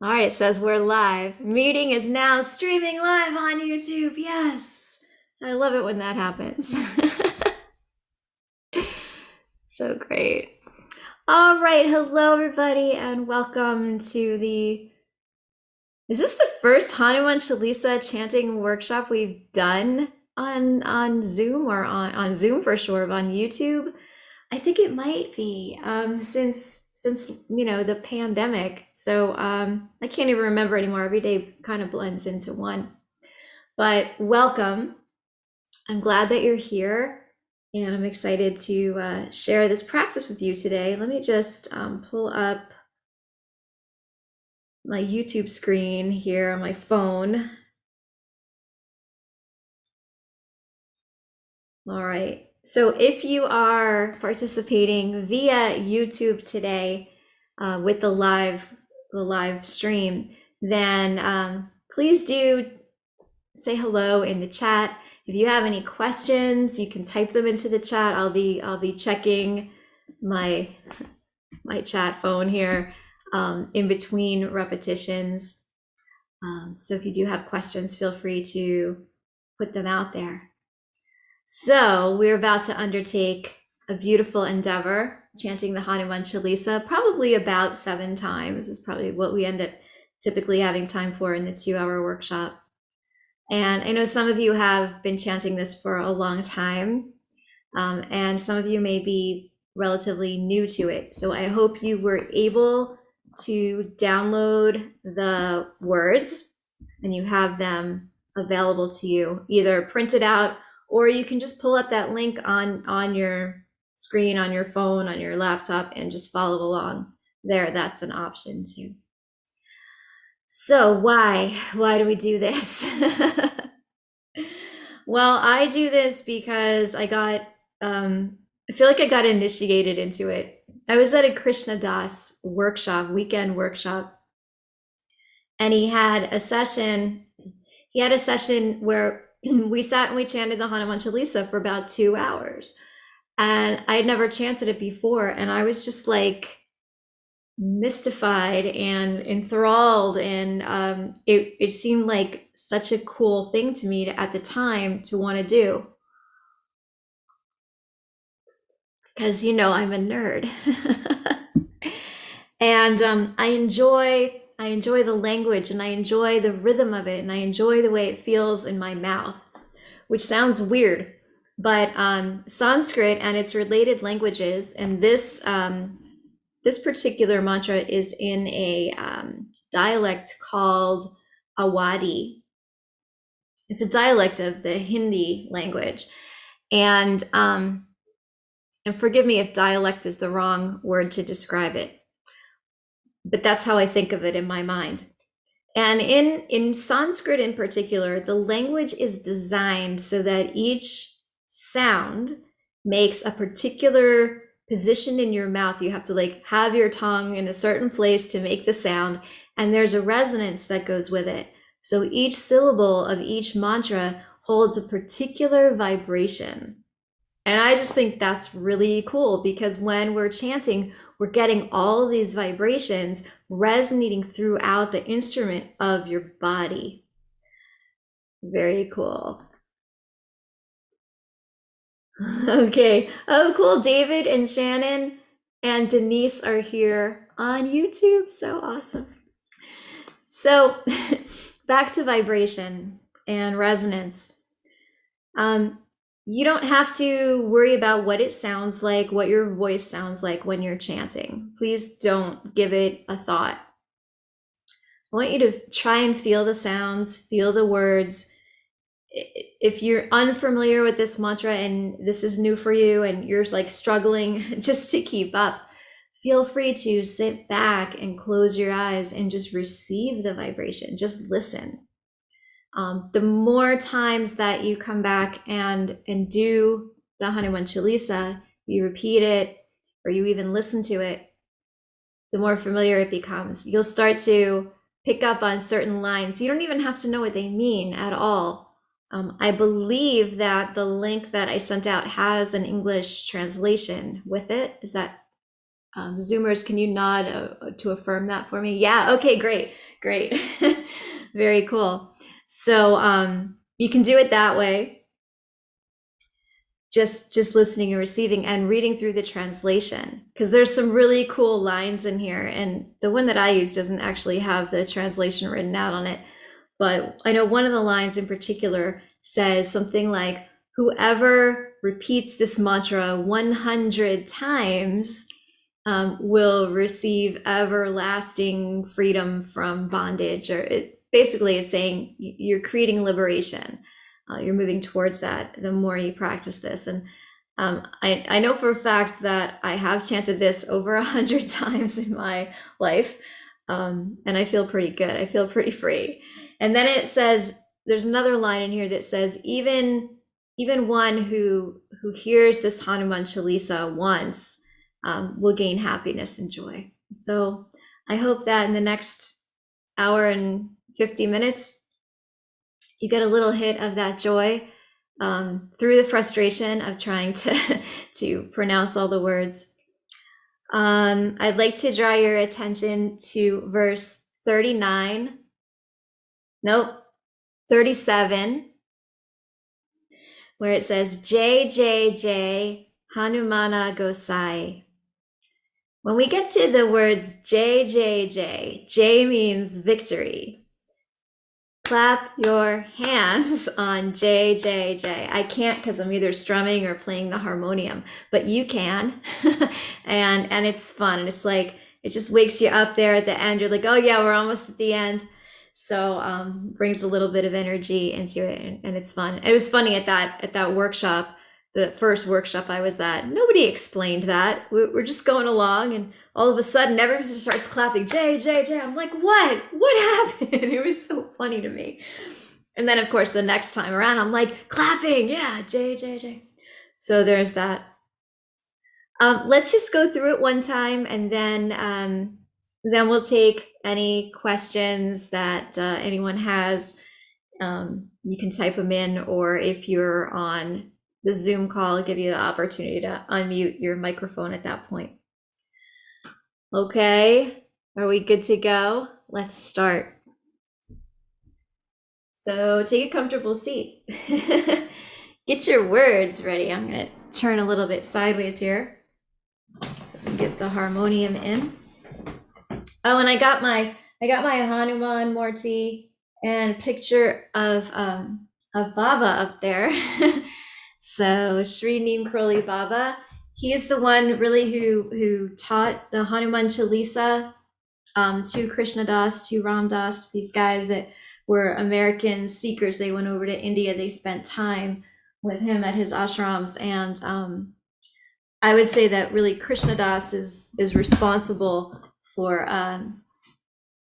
All right, it says we're live. Meeting is now streaming live on YouTube. Yes. I love it when that happens. So great. All right, hello everybody and welcome to the Is this the first Hanuman Chalisa chanting workshop we've done on Zoom or on Zoom for sure, on YouTube? I think it might be since the pandemic. So I can't even remember anymore. Every day kind of blends into one. But welcome. I'm glad that you're here, and I'm excited to share this practice with you today. Let me just pull up my YouTube screen here on my phone. All right. So if you are participating via YouTube today with the live stream, then please do say hello in the chat. If you have any questions, you can type them into the chat. I'll be checking my chat phone here in between repetitions. So if you do have questions, feel free to put them out there. So we're about to undertake a beautiful endeavor, chanting the Hanuman Chalisa, probably about 7 times is probably what we end up typically having time for in the 2-hour workshop. And I know some of you have been chanting this for a long time, and some of you may be relatively new to it. So I hope you were able to download the words and you have them available to you, either printed out or you can just pull up that link on your screen, on your phone, on your laptop, and just follow along there. That's an option too. So why do we do this? Well, I do this because I feel like I got initiated into it. I was at a Krishna Das weekend workshop, and he had a session where we sat and we chanted the Hanuman Chalisa for about 2 hours. And I had never chanted it before, and I was just like mystified and enthralled, and it seemed like such a cool thing to me at the time to want to do, because I'm a nerd. And I enjoy the language, and I enjoy the rhythm of it, and I enjoy the way it feels in my mouth, which sounds weird, but Sanskrit and its related languages, and this particular mantra is in a dialect called Awadhi. It's a dialect of the Hindi language, and forgive me if dialect is the wrong word to describe it, but that's how I think of it in my mind. And in Sanskrit in particular, the language is designed so that each sound makes a particular position in your mouth. You have to have your tongue in a certain place to make the sound, and there's a resonance that goes with it. So each syllable of each mantra holds a particular vibration. And I just think that's really cool, because when we're chanting, we're getting all of these vibrations resonating throughout the instrument of your body. Very cool. Okay. Oh, cool. David and Shannon and Denise are here on YouTube. So awesome. So back to vibration and resonance. You don't have to worry about what it sounds like, what your voice sounds like when you're chanting. Please don't give it a thought. I want you to try and feel the sounds, feel the words. If you're unfamiliar with this mantra and this is new for you and you're struggling just to keep up, feel free to sit back and close your eyes and just receive the vibration. Just listen. The more times that you come back and do the Hanuman Chalisa, you repeat it, or you even listen to it, the more familiar it becomes. You'll start to pick up on certain lines. You don't even have to know what they mean at all. I believe that the link that I sent out has an English translation with it. Is that Zoomers, can you nod to affirm that for me? Yeah, okay, great, great. Very cool. So you can do it that way, just listening and receiving and reading through the translation, because there's some really cool lines in here, and the one that I use doesn't actually have the translation written out on it, but I know one of the lines in particular says something like, whoever repeats this mantra 100 times will receive everlasting freedom from bondage, or basically it's saying you're creating liberation. You're moving towards that the more you practice this. And I know for a fact that I have chanted this over 100 times in my life, and I feel pretty good. I feel pretty free. And then it says, there's another line in here that says, even one who hears this Hanuman Chalisa once will gain happiness and joy. So I hope that in the next hour and 50 minutes, you get a little hit of that joy through the frustration of trying to pronounce all the words. I'd like to draw your attention to verse 37, where it says, Jai Jai Jai Hanumana Gosai. When we get to the words Jai Jai Jai, Jai means victory. Clap your hands on Jai Jai Jai. I can't because I'm either strumming or playing the harmonium, but you can. and it's fun. And it's like, it just wakes you up there at the end. You're like, oh yeah, we're almost at the end. So brings a little bit of energy into it, and it's fun. It was funny at that workshop, the first workshop I was at, nobody explained that. We're just going along, and all of a sudden everybody starts clapping, Jai, Jai, Jai. I'm like, what happened? It was so funny to me. And then of course the next time around, I'm like, clapping, yeah, Jai, Jai, Jai. So there's that. Let's just go through it one time, and then we'll take any questions that anyone has. You can type them in, or if you're on the Zoom call, I'll give you the opportunity to unmute your microphone at that point. Okay, are we good to go? Let's start. So take a comfortable seat. Get your words ready. I'm gonna turn a little bit sideways here so I can get the harmonium in. Oh, and I got my Hanuman Murti and picture of Baba up there. So Sri Neem Karoli Baba, he is the one really who taught the Hanuman Chalisa to Krishna Das, to Ram Das, these guys that were American seekers. They went over to India. They spent time with him at his ashrams, and I would say that really Krishna Das is responsible for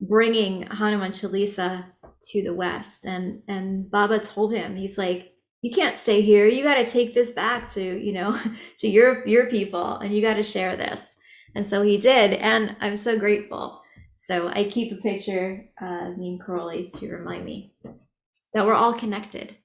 bringing Hanuman Chalisa to the West. And Baba told him, he's like, you can't stay here. You got to take this back to, to your people, and you got to share this. And so he did. And I'm so grateful. So I keep a picture of Neem Karoli to remind me that we're all connected.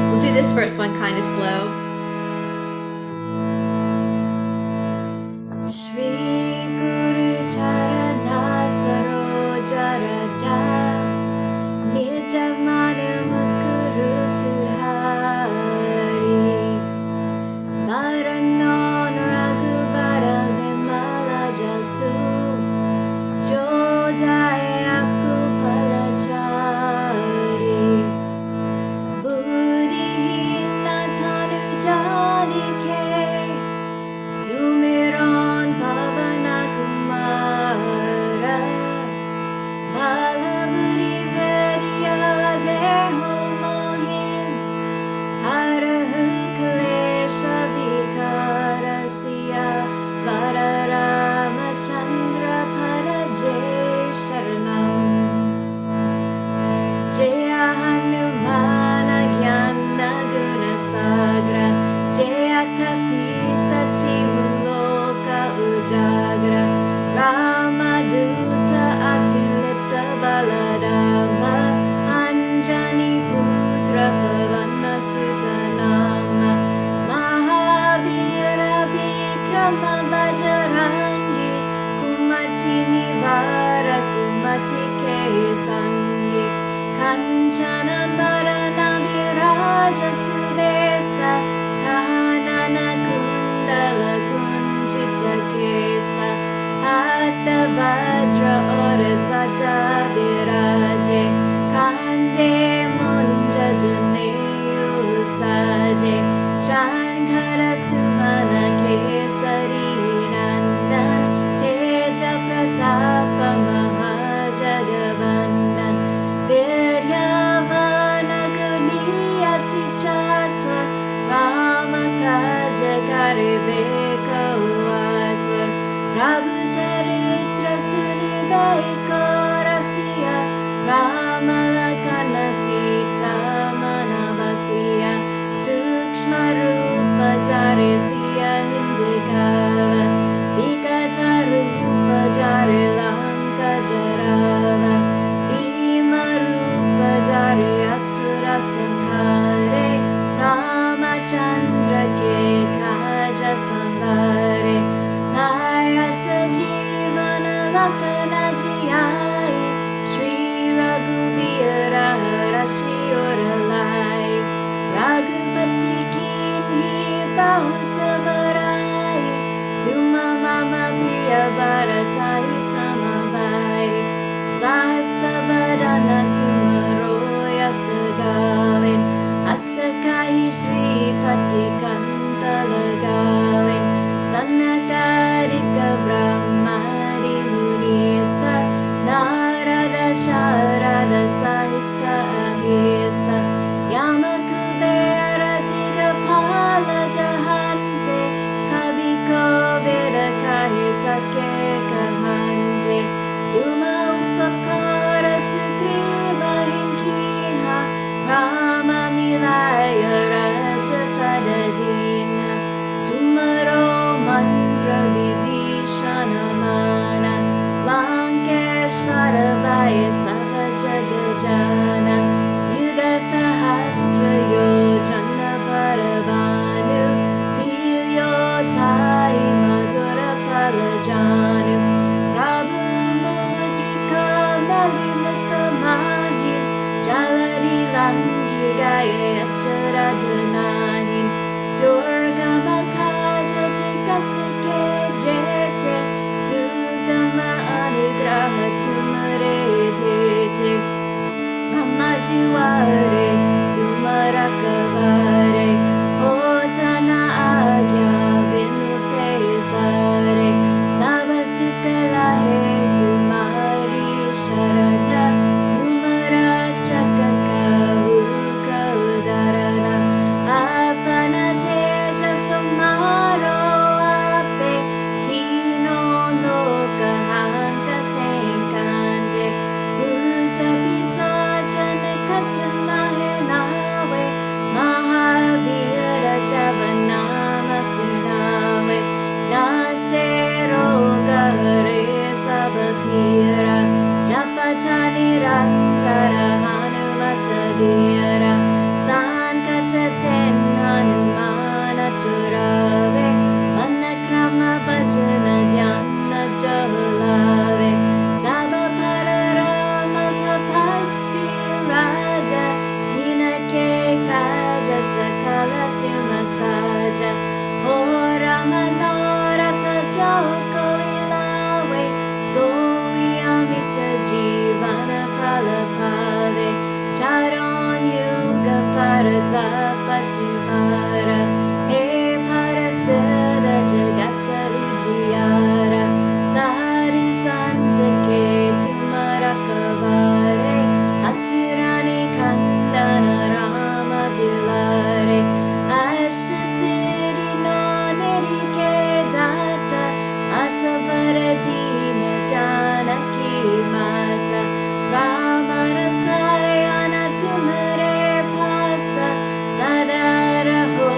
We'll do this first one kind of slow. Shri Guru Charana Saroja Raja Nija Manu Mukuru Surhari Naranon Raghubara Vimala Jasu Jodai Aku Palachari Buddhi Natanu nivara sumatike sangi kanchanan varanabhiraja sudesa kanana kundala kunjita kesa hatta vajra oradvaja viraje kande munja janeyu saje shankara suvana kesari nandan teja pratapa mahajagavandan viryavana guniyati chatur rama kaja karibe kawatur prabhu charitra sunibai korasiya rama lakana sita manavasiya sukshma rupa dharesiya hindikava vikata rupa dhare lanka jarava bhima rupa dhare asura samhare ramachandra ke kaja samvare nayasa jivana lakana jiyai shri raghuvira rashi oralai raghupati kinhi bahut varai tuma mama priya bharatai samavai sahasa badana tumaro yasa gavin asakai shri pati kanta lagavin sannakarika brahmari munisa narada sharada sahita ahesa yamakubera digapala jahante kabiko vedakahir sake kahante tuma upakara sugriva hinkinha rama milaya raja padadina tumaro mantra vibhishana mana lankeshvara vaya sabha jagajana yuga sahasra yojana paravanu vilyo tai madhura palajanu prabhu mudrika malimutta mahin jalari langi gaya achara janahin durga makaja jagatike jete sugama anugraha tumare tete mama juare tumara kavare hotana agya binu pesare saba sukala hai tumari sharana tumara chakaka ukadarana apana teja samaro ape tino loka hanta tenkande uta pisajana katana hai nawe mahabhira javanama sunave nase roga hare sabapira japatani rantara hanumata vira sankata ten hanumana churave manakrama bhajana dhyana jahlave sabapara tapasvi raja dinake kaja sakala tumasaja ora manorata joko ilawe soyamita jivana palapave charon yuga paratapa tumara he parasada jagata ujiyara saru santake tumara kavare asurani kandana rama dilare ashta siddhi no nirike data asabara dina janaki mata rama rasayana tumare pasa sadara ho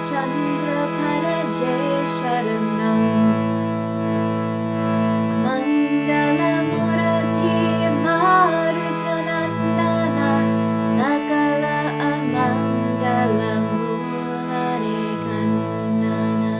Chandra Paraje Sharanam Mangala Murati Marutanandana Sakala Amangala Murane Kandana.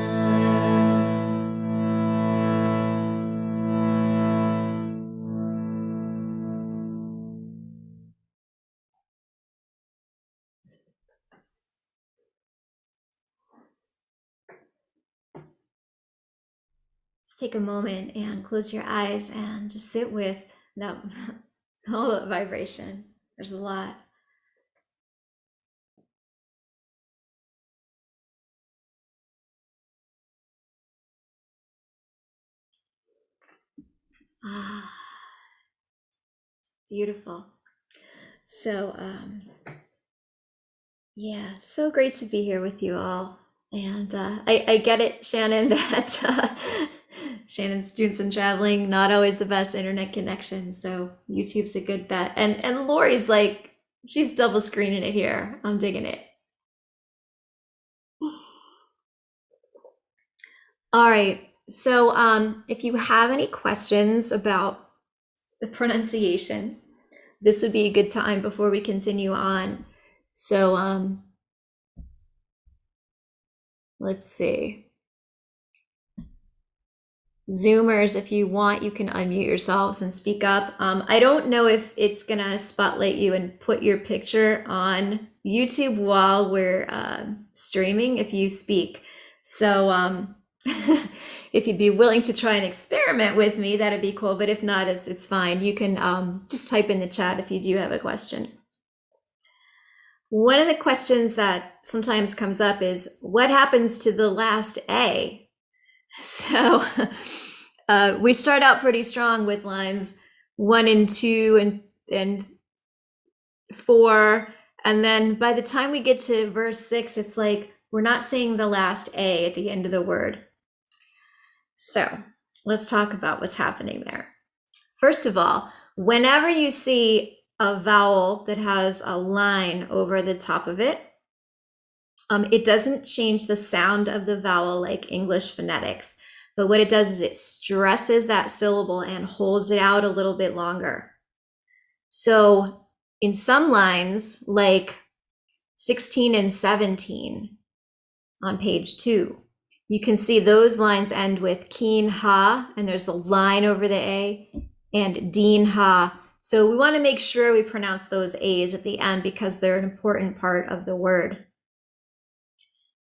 Let's take a moment and close your eyes and just sit with that all that vibration. There's a lot. Ah, beautiful. So, yeah, so great to be here with you all. And I get it, Shannon, that Shannon's doing some traveling, not always the best internet connection. So YouTube's a good bet. And Lori's like, she's double screening it here. I'm digging it. All right. So if you have any questions about the pronunciation, this would be a good time before we continue on. So let's see. Zoomers, if you want, you can unmute yourselves and speak up. I don't know if it's gonna spotlight you and put your picture on YouTube while we're streaming if you speak. So if you'd be willing to try and experiment with me, that'd be cool. But if not, it's fine. You can just type in the chat if you do have a question. One of the questions that sometimes comes up is, what happens to the last A? So we start out pretty strong with lines 1 and 2 and 4. And then by the time we get to verse 6, it's like we're not saying the last A at the end of the word. So let's talk about what's happening there. First of all, whenever you see a vowel that has a line over the top of it, it doesn't change the sound of the vowel like English phonetics, but what it does is it stresses that syllable and holds it out a little bit longer. So in some lines, like 16 and 17 on page 2, you can see those lines end with keen ha, and there's the line over the A, and deen ha. So we want to make sure we pronounce those A's at the end because they're an important part of the word.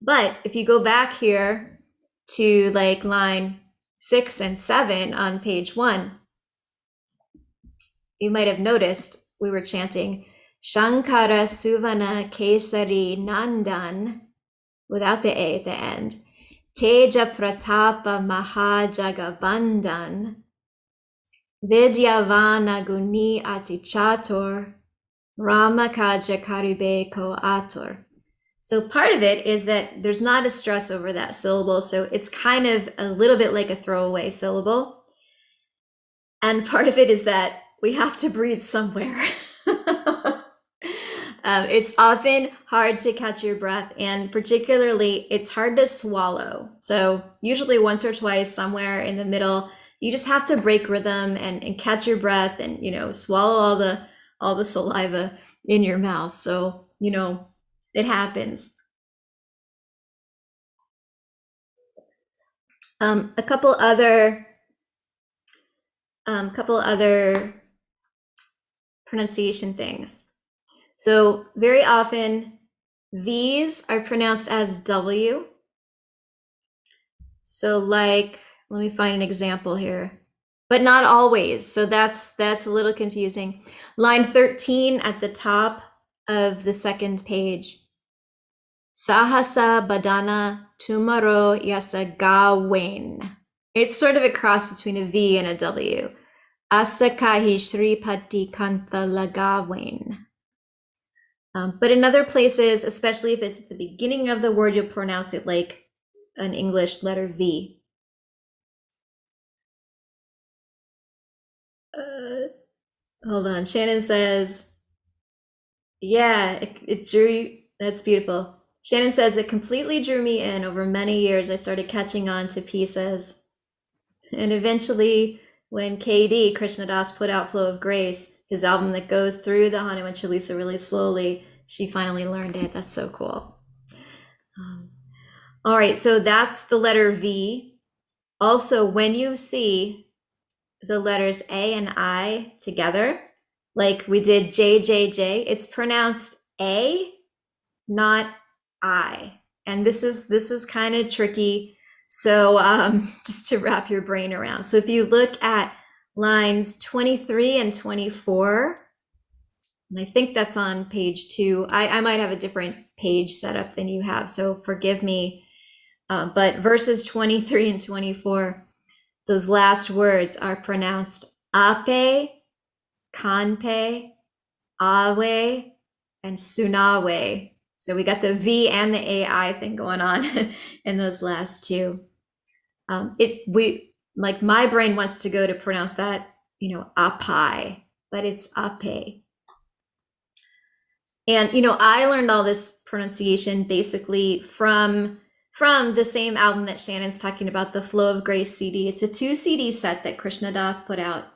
But if you go back here to like line 6 and 7 on page 1, you might have noticed we were chanting Shankara Suvana Kesari Nandan without the A at the end. Teja Pratapa Mahajagabandhan Vidyavana Guni Atichator Ramakaja Karibe Ko Ator. So part of it is that there's not a stress over that syllable, so it's kind of a little bit like a throwaway syllable. And part of it is that we have to breathe somewhere. It's often hard to catch your breath, and particularly it's hard to swallow. So usually once or twice somewhere in the middle, you just have to break rhythm and catch your breath and, swallow all the saliva in your mouth. So, it happens. A couple other pronunciation things. So very often V's are pronounced as W. So like, let me find an example here, but not always. So that's a little confusing. Line 13 at the top of the second page. Sahasa badana tumaro yasa gawain. It's sort of a cross between a V and a W. Asakahi Shripati Kantha Lagawain. But in other places, especially if it's at the beginning of the word, you'll pronounce it like an English letter V. Hold on. Shannon says, yeah, it drew. That's beautiful. Shannon says it completely drew me in. Over many years, I started catching on to pieces. And eventually, when KD, Krishnadas, put out Flow of Grace, his album that goes through the Hanuman Chalisa really slowly, she finally learned it. That's so cool. All right, so that's the letter V. Also, when you see the letters A and I together, like we did JJJ, it's pronounced A, not I. And this is kind of tricky. So just to wrap your brain around. So if you look at lines 23 and 24, and I think that's on page 2. I might have a different page set up than you have, so forgive me. But verses 23 and 24, those last words are pronounced ape, kanpe, awe, and sunawe. So we got the V and the AI thing going on in those last two. My brain wants to go to pronounce that, apai, but it's ape. And I learned all this pronunciation basically from the same album that Shannon's talking about, the Flow of Grace CD. It's a 2 CD set that Krishna Das put out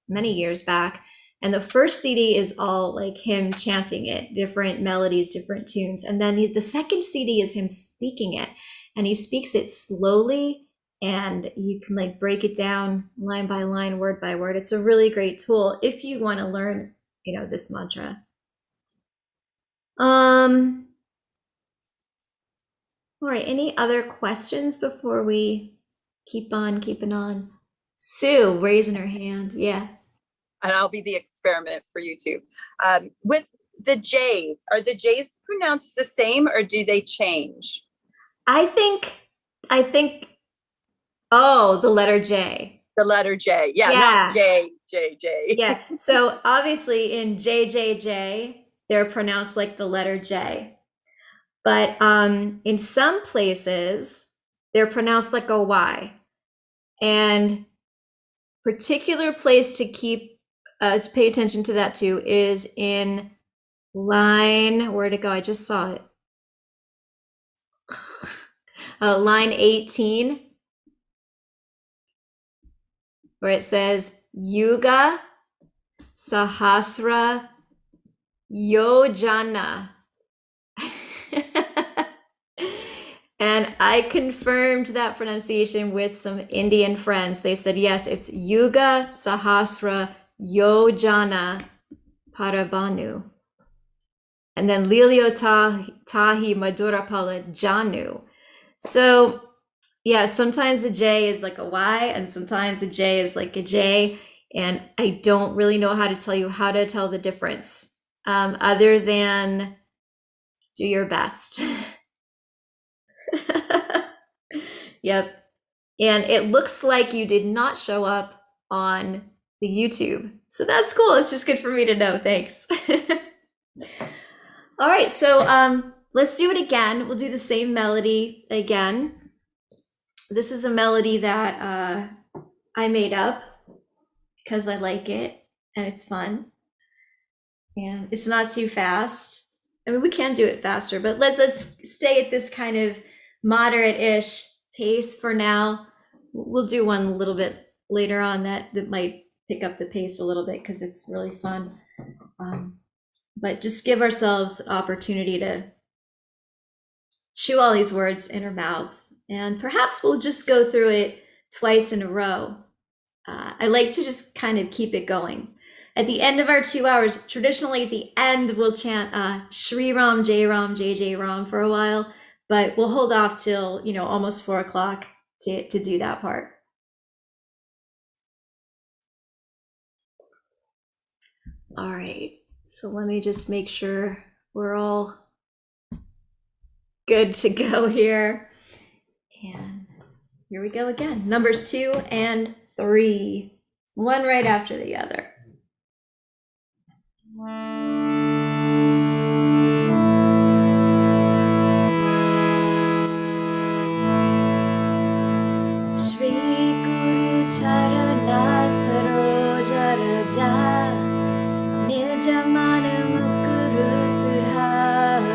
many years back. And the first CD is all like him chanting it, different melodies, different tunes. And then the second CD is him speaking it. And he speaks it slowly, and you can like break it down line by line, word by word. It's a really great tool if you want to learn, this mantra. All right, any other questions before we keep on keeping on? Sue raising her hand. Yeah. And I'll be the experiment for YouTube. With the J's, are the J's pronounced the same or do they change? I think, oh, the letter J. The letter J. Yeah, not J. Yeah. So obviously in JJJ, they're pronounced like the letter J. But in some places, they're pronounced like a Y. And particular place to pay attention to that too is in line, where'd it go? I just saw it. Line 18, where it says Yuga Sahasra Yojana. And I confirmed that pronunciation with some Indian friends. They said, yes, it's Yuga Sahasra Yojana Parabanu. And then Lilio Tahi Madurapala Janu. So yeah, sometimes the J is like a Y and sometimes the J is like a J. And I don't really know how to tell you how to tell the difference, other than do your best. Yep. And it looks like you did not show up on the YouTube. So that's cool. It's just good for me to know. Thanks. All right. So let's do it again. We'll do the same melody again. This is a melody that I made up because I like it and it's fun. And it's not too fast. I mean, we can do it faster, but let's stay at this kind of moderate-ish pace for now. We'll do one a little bit later on that might pick up the pace a little bit because it's really fun. But just give ourselves an opportunity to chew all these words in our mouths. And perhaps we'll just go through it twice in a row. I like to just kind of keep it going. At the end of our 2 hours, traditionally at the end, we'll chant Shri Ram, Jai Ram, JJ Ram for a while. But we'll hold off till, almost 4 o'clock to do that part. All right, so let me just make sure we're all good to go here. And here we go again. Numbers 2 and 3, one right after the other. Charana Saroja Raja Nijamana Mukuru Sudhari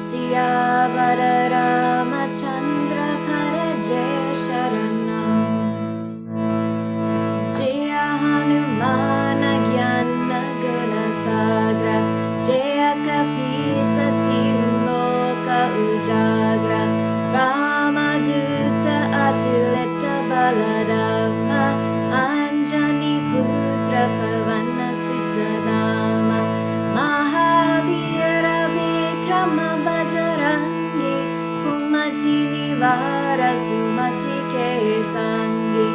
Siyavara Ramachandra Paraje Sharanam Jaya Hanumana Gyana Guna Sagra Jaya Kapisa Loka Ujagra Ramaduta Atuleta Baladama Anjani Putra Pavana Sitanama Mahavira Vikrama Bajarangi Kumati Nivara Sumati Kesangi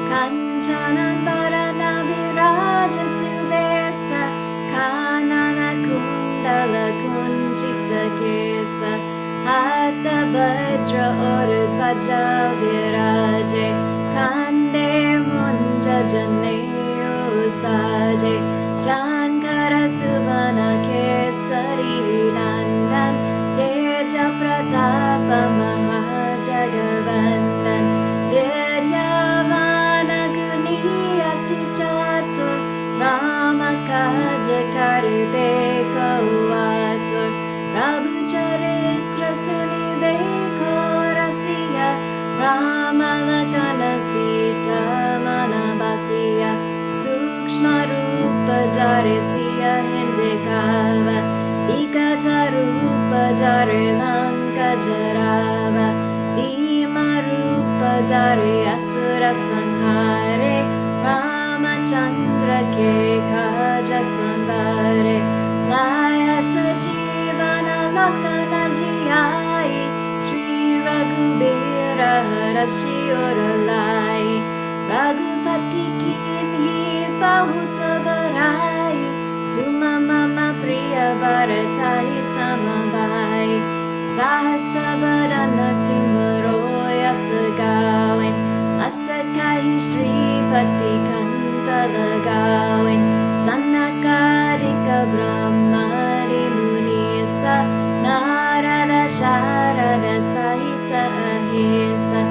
Kanchanan Varana Viraja Subesa Kanana Kundala Kunchita Kesa Hatta Bhadra Oradvaja Viraje Kande Munja Janeyo Saje Shankara Suvana Kesari Nandan Teja Pratapa Mahajagavandan Vidyavana Guniyati Chatur Rama Kaja Karibe Kovatur Prabhu Charitra Sunibe Korasiya Rama Lakana Sita Manabasiya Sukshma Rupa Darisiya Hindikava Vikata Rupa Dari Lanka Jarava Bhima Rupa Dari Asura Sanghare Ramachandra Ke Kaja Sanvare Laya Sajivana Lakana Jiyai Shri Raghubira Harashi Oralai Raghupati Kinhi Bahuta Barai Tuma Mama Priya Bharatai Samavai Sahasabarana Tumaro Yasagawin Asakai Shri Pati Kanta Lagawin Sanakarika Brahmari Munisa Narada Sharada Sahita Ahisa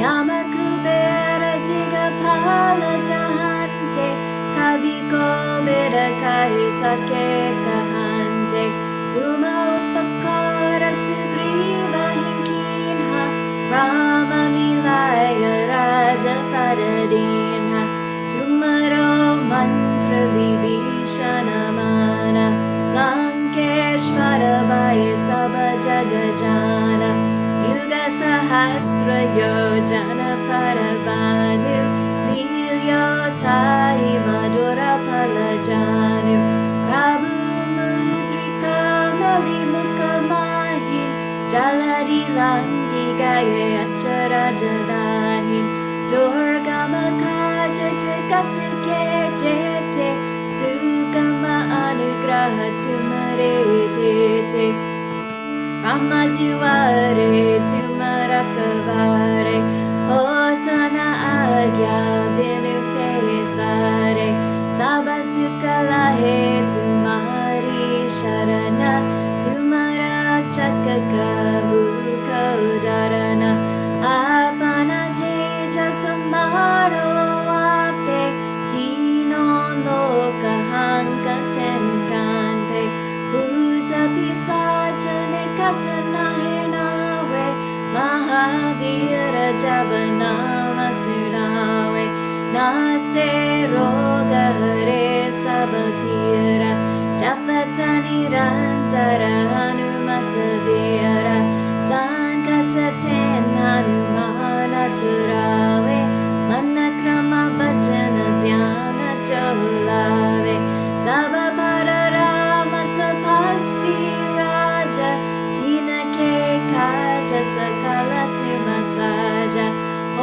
Yamakubera Jigapala Jahante Kabiko Bedakai Sake Kahante Tuma Upakara Sugriva Hinkinha Rama Milaya Raja Paradinha Tumaro Mantra Vibhishana Mana Lankeshvara Bhaya Sabha Jagajana Yuga Sahasra Yojana Paravanu Lilyotai Madhura Palajanu Prabhu Mudrika Malimukha Mahin Jaladi Langi Gaya Achara Janahin Durga Makaja Jagata Jete Sukama Anugraha Tumare Tete Ramajuare Tumarakavare Otana Agya Vinupesare Sabasukalahe Tumari Sharana Tumarak Chakakahu Kodarana Apana Teja Samaro Ape Tino Loka Hanka Tenkanpe Buddha Pisachane Katana Hinawe Mahavira Javanama Sunawe Nase Roga Hare Sabapira Japatani Rantara Hanumata Vira Sankata Ten Hanumana Churawe Manakrama Bhajana Dhyana Cholave Sabapara Ramata Pasvi Raja Tina Ke Kaja Sakala Tumasaja O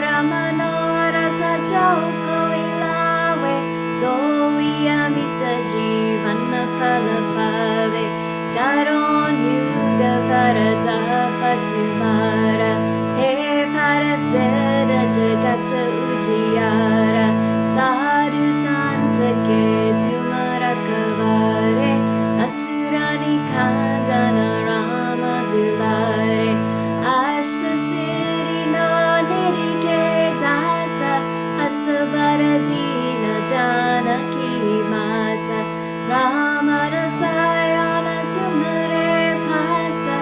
Ramanora Joko ilawe Soyamita Jivana Palapave Charon Yuga Parata Patumara He Paraseda Jagata Ujiyara Sadhu Santa Ke Tumara Kavare Asurani Kandana Rama Dulare Ashta Siddhi no Nidike Data Asabaradina Janaki Mata Rama Rasayana Tumare Pasa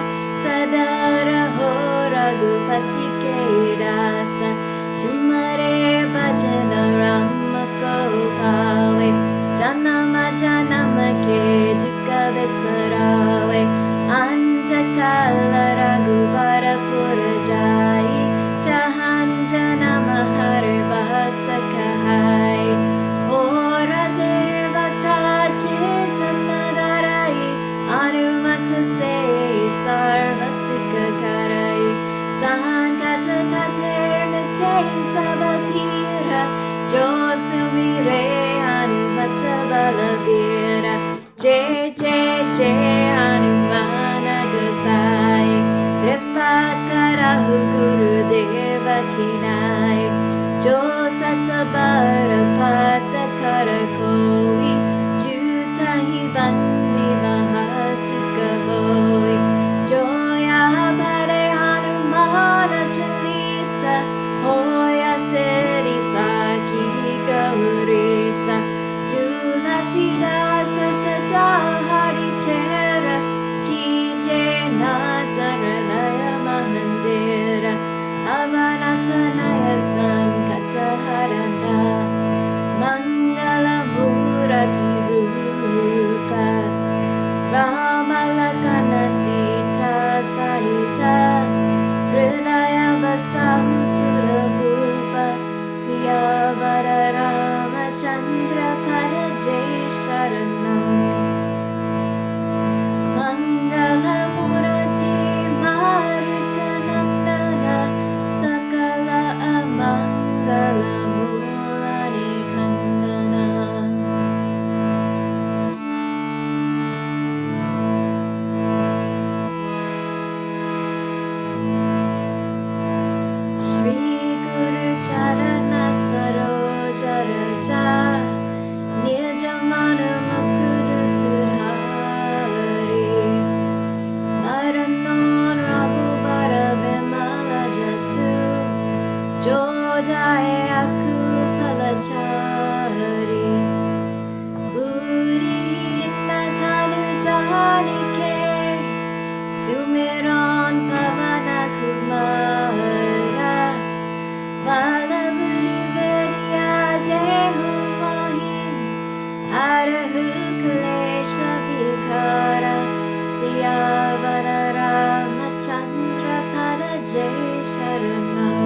Chandrapada Jai Sharanam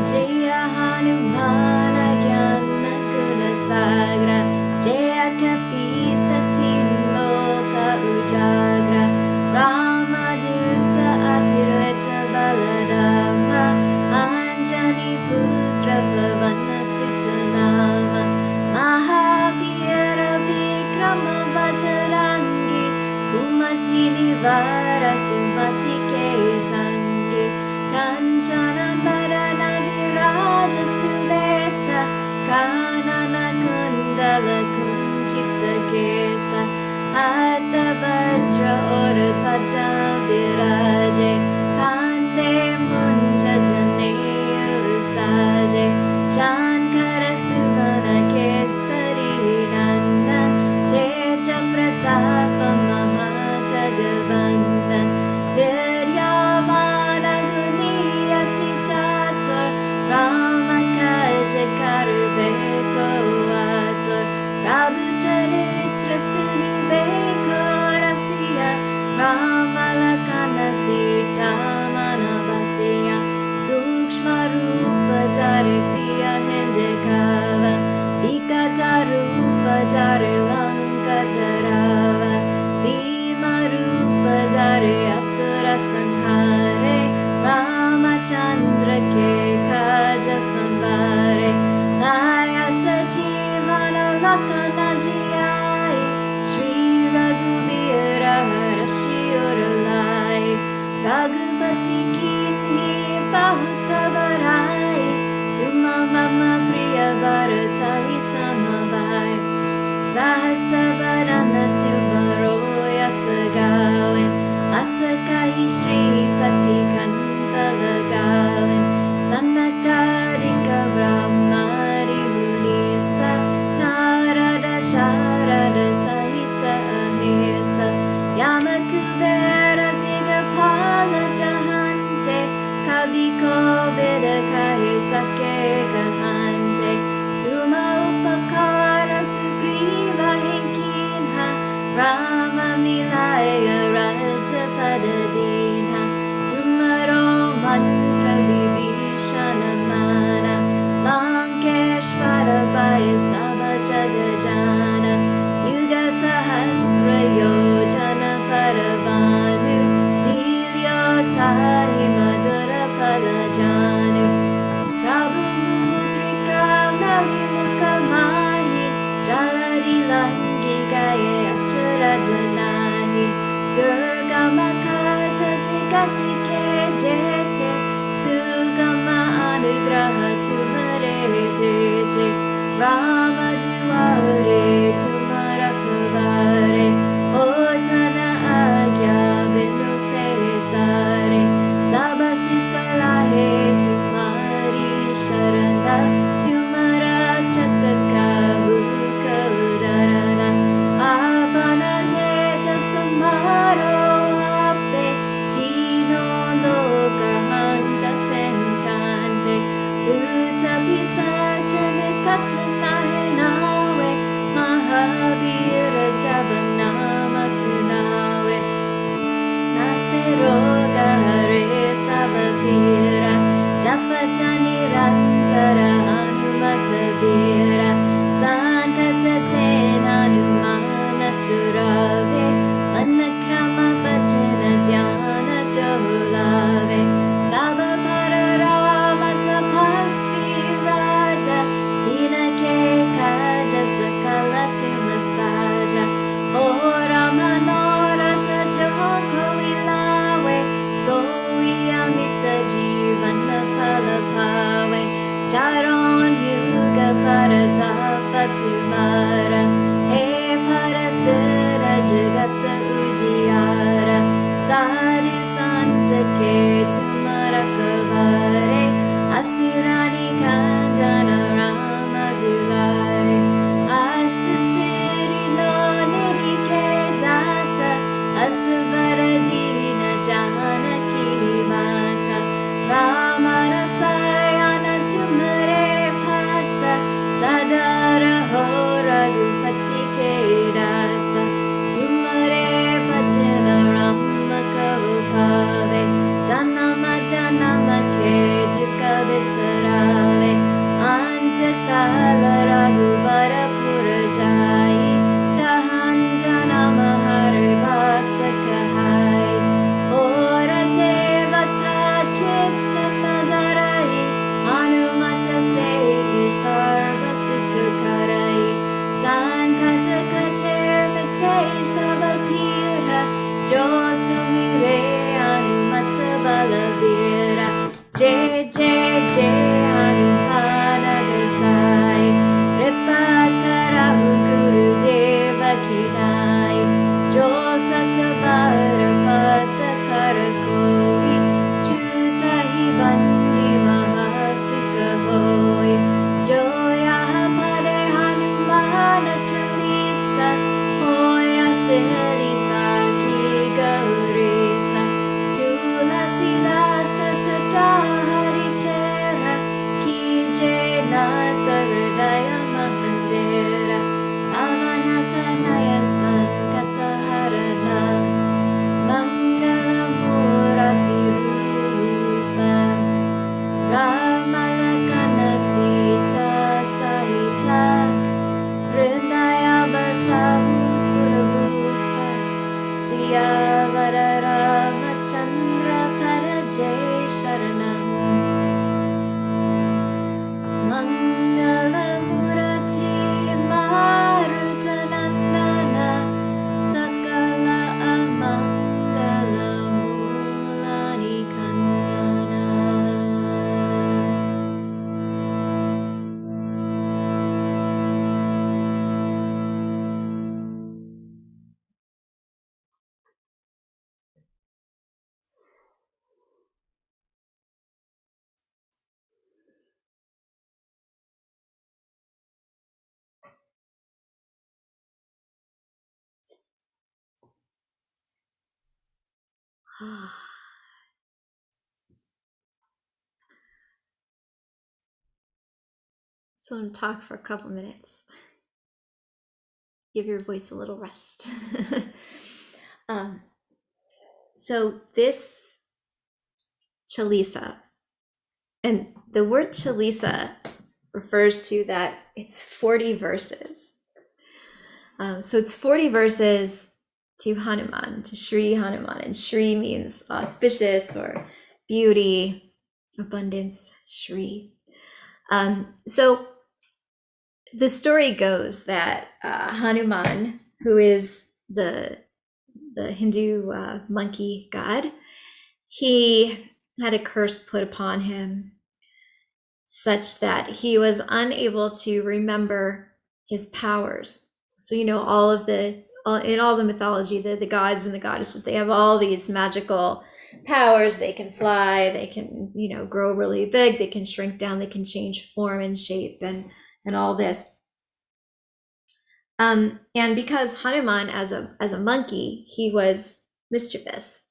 Jaya Hanuman Gyana Guna Sagra Jaya Kapi Sati Loka Ujagra Ramaduta Atileta Baladama Anjani Putra Pavana Sitanama Mahabhira Vikrama Bajrangi Kumati Nivara Sumati Ke Sangi Kanchana Varana Viraja Suvesa Kanana Kundala Kunjita Kesa Adha Vajra Ora Dhvaja Viraje Kande Munja Janeya Visaje Shankara Suvana Kesari Nandan Teja Pratapa Mahajagavandan Viryavana Guniyati Chatur Rama Kaja Karubeko Atur Prabhu Charitra Sunibeko Rasiya Rama Lakana Sita Manavasiya Sukshma Rupa Darisiya Hendekava Vikata Rupa Dari Lanka Jarava Bhima Rupa Dari Asura Sanhare Ramachandra Ke Kaja Sanvare Naya Sajivana Lakana Jiyai Shri Raghubira Harashi Uralai Raghupati Kinhi Bahuta Barai Tuma Mama Priya Bharatai Samavai Sahasavarana Tumaro Yasagawin Asakai Shri Pati Kanta Lagawin Sanakadinka Brahmari Munisa Narada Sharada Sahita Ahesa Yamakubera Digapala Jahante Kabiko Bedakai Sake Kahante Tuma Upakara Sugriva Hinkinha Rama Milaya Raja Padadina Tumaro Mantra Vibhishana Mana Lankeshvara Bhaya Sava Jagajana Yuga Sahasra Yojana Paravanu Nilyotai Madhura Palajanu Prabhu Mudrika Malimukha Mahi Jalari Langi Gaye Achara Janani Durga Makaja Jigati Ke Jete Sugama Anugraha Tumare Tete Rama Juare Tumara Kavare Otana Agya Binu Pesare Sabasukalahe Tumari Sharana Tumara Chakaka Uka Udarana Apana Teja Samaro Ape Tino Loka Hanga Tenkanve Buta Pisachane Katanahe Nawe Mahabhira Javanama Sunawe Nasiroga Hare Savapira Japatani Rantara Hanumata Vira Sankataten Hanumana Churave Manakrama Bhajana Dhyana Johulave Sabapara Rama Tapasvi Raja Tina Ke Kaja Sakala Timasaja Ora Manorata Joko Ilawe Soyamita Jivana Palapave Charon Yuga Paratapa Tumara E Parasara Jagata Ujiyara Sadhu Santa Ke Tumara Kavare Asurani Kandana Rama Dulare Ashta Siddhi No Nidhi Ke Data Asavaradina Janaki Mata Rama Rasayana Tumare Pasa Sadara Ho Raghupati Ke Rasa Tumare Siya Vararamachandra Parajay Sharanam Mangala Murati Marutanandana Sakala Amangala Mulani Kandana. So talk for a couple minutes. Give your voice a little rest. um, so this Chalisa, and the word Chalisa refers to that it's 40 verses. So it's 40 verses to Hanuman, to Sri Hanuman, and Sri means auspicious or beauty, abundance, Sri. So the story goes that Hanuman, who is the Hindu monkey god, he had a curse put upon him such that he was unable to remember his powers. So, you know, in all the mythology, the gods and the goddesses, they have all these magical powers. They can fly, they can, you know, grow really big, they can shrink down, they can change form and shape and all this. And because Hanuman, as a monkey, he was mischievous,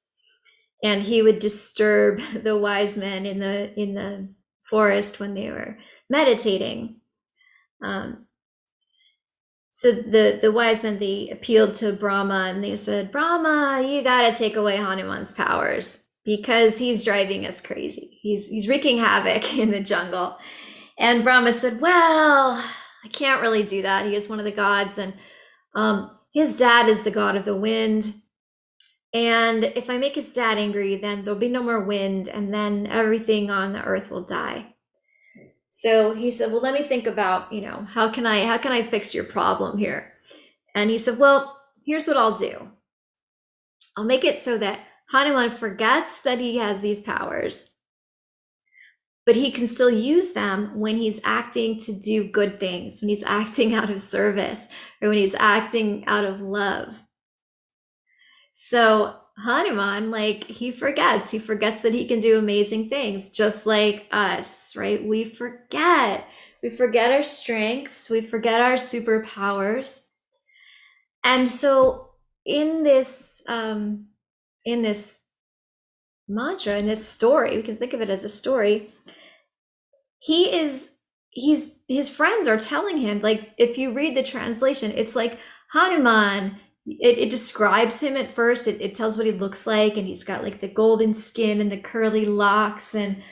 and he would disturb the wise men in the forest when they were meditating. So the wise men, they appealed to Brahma and they said, Brahma, you got to take away Hanuman's powers because he's driving us crazy. He's wreaking havoc in the jungle. And Brahma said, well, I can't really do that. He is one of the gods, and his dad is the god of the wind. And if I make his dad angry, then there'll be no more wind, and then everything on the earth will die. So he said, well, let me think about, you know, how can I fix your problem here? And he said, well, here's what I'll do. I'll make it so that Hanuman forgets that he has these powers, but he can still use them when he's acting to do good things, when he's acting out of service, or when he's acting out of love. So Hanuman, like, he forgets that he can do amazing things, just like us, right? We forget our strengths, we forget our superpowers. And so in this mantra, in this story, we can think of it as a story, his friends are telling him, like, if you read the translation, it's like Hanuman, it describes him at first. It tells what he looks like, and he's got like the golden skin and the curly locks and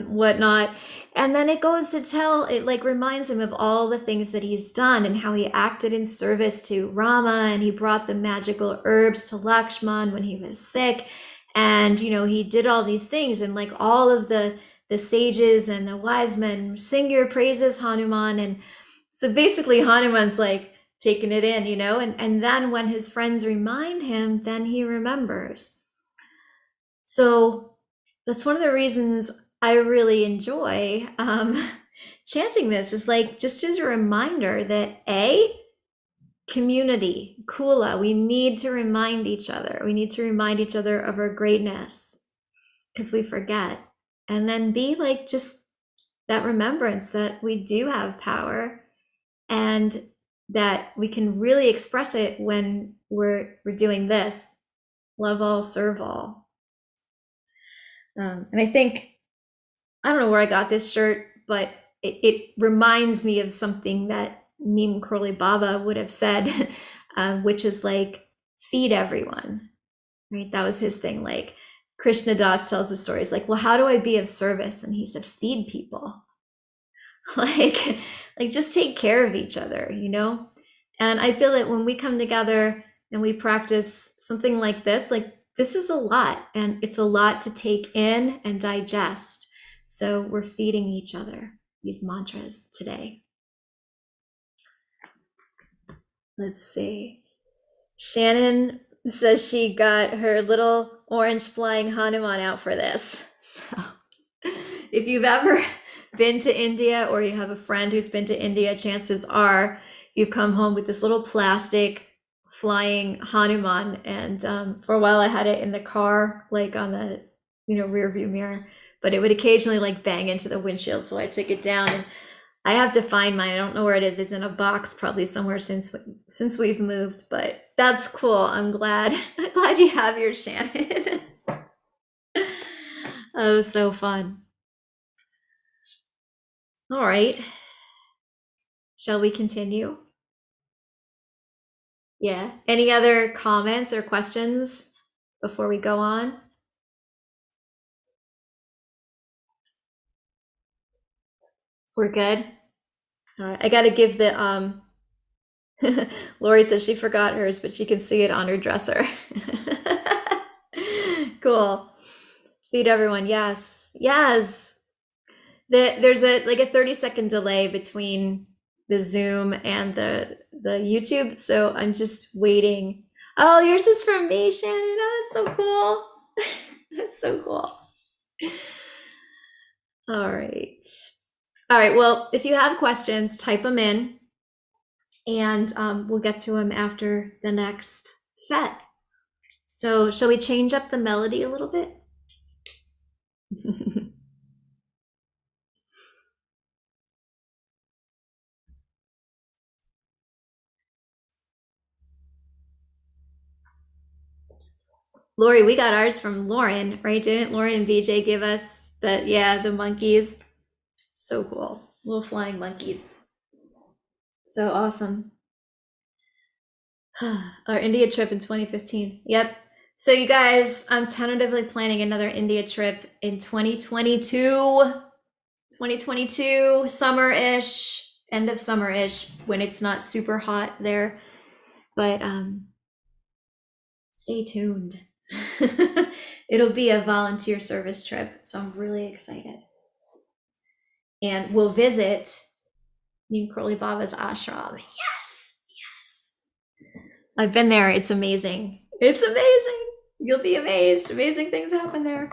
whatnot. And then it goes to tell, it like reminds him of all the things that he's done and how he acted in service to Rama, and he brought the magical herbs to Lakshman when he was sick. And, you know, he did all these things, and like all of the sages and the wise men sing your praises, Hanuman. And so basically Hanuman's like taking it in, you know, and then when his friends remind him, then he remembers. So that's one of the reasons I really enjoy chanting this, is like just as a reminder that community, kula, we need to remind each other. We need to remind each other of our greatness because we forget. And then be like just that remembrance that we do have power, and that we can really express it when we're doing this: love all, serve all. And I think, I don't know where I got this shirt, but it reminds me of something that Neem Karoli Baba would have said, which is like, feed everyone, right? That was his thing. Like, Krishna Das tells the stories like, well, how do I be of service? And he said, feed people. like just take care of each other, you know? And I feel that when we come together and we practice something like this is a lot, and it's a lot to take in and digest. So we're feeding each other these mantras today. Let's see. Shannon says she got her little orange flying Hanuman out for this. So if you've ever been to India or you have a friend who's been to India, chances are you've come home with this little plastic flying Hanuman. And for a while I had it in the car, like on the rear view mirror, but it would occasionally like bang into the windshield. So I took it down, and I have to find mine. I don't know where it is. It's in a box probably somewhere since we've moved, but that's cool. I'm glad you have yours, Shannon. Oh, so fun. All right. Shall we continue? Yeah. Any other comments or questions before we go on? We're good. All right. I got to give the Lori says she forgot hers, but she can see it on her dresser. Cool. Feed everyone. Yes. Yes. There's a 30-second delay between the Zoom and the YouTube, so I'm just waiting. Oh, yours is from me, Shannon. Oh, that's so cool. That's so cool. All right. All right. Well, if you have questions, type them in, and we'll get to them after the next set. So, shall we change up the melody a little bit? Lori, we got ours from Lauren, right? Didn't Lauren and BJ give us that? Yeah, the monkeys. So cool. Little flying monkeys. So awesome. Our India trip in 2015. Yep. So you guys, I'm tentatively planning another India trip in 2022. 2022, summer-ish, end of summer-ish, when it's not super hot there. But stay tuned. It'll be a volunteer service trip, so I'm really excited. And we'll visit Neem Karoli Baba's ashram. Yes, yes. I've been there. It's amazing. It's amazing. You'll be amazed. Amazing things happen there.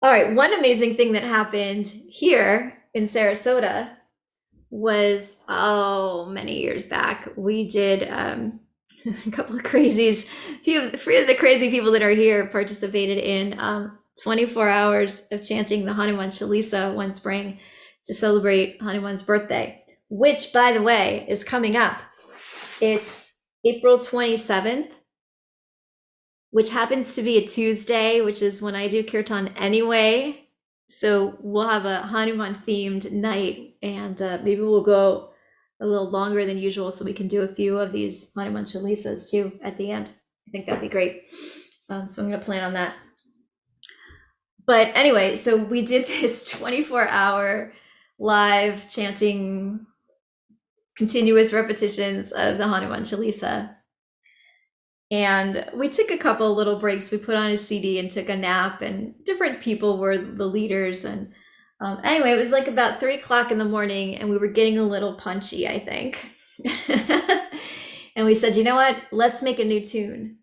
All right, one amazing thing that happened here in Sarasota was, many years back, we did a couple of crazies. Few of the crazy people that are here participated in 24 hours of chanting the Hanuman Chalisa one spring to celebrate Hanuman's birthday, which, by the way, is coming up. It's April 27th, which happens to be a Tuesday, which is when I do kirtan anyway. So we'll have a Hanuman themed night, and maybe we'll go a little longer than usual so we can do a few of these Hanuman Chalisas too at the end. I think that'd be great. So I'm going to plan on that. But anyway, so we did this 24-hour live chanting, continuous repetitions of the Hanuman Chalisa. And we took a couple little breaks. We put on a CD and took a nap, and different people were the leaders. And anyway, it was like about 3 o'clock in the morning, and we were getting a little punchy, I think. And we said, you know what? Let's make a new tune.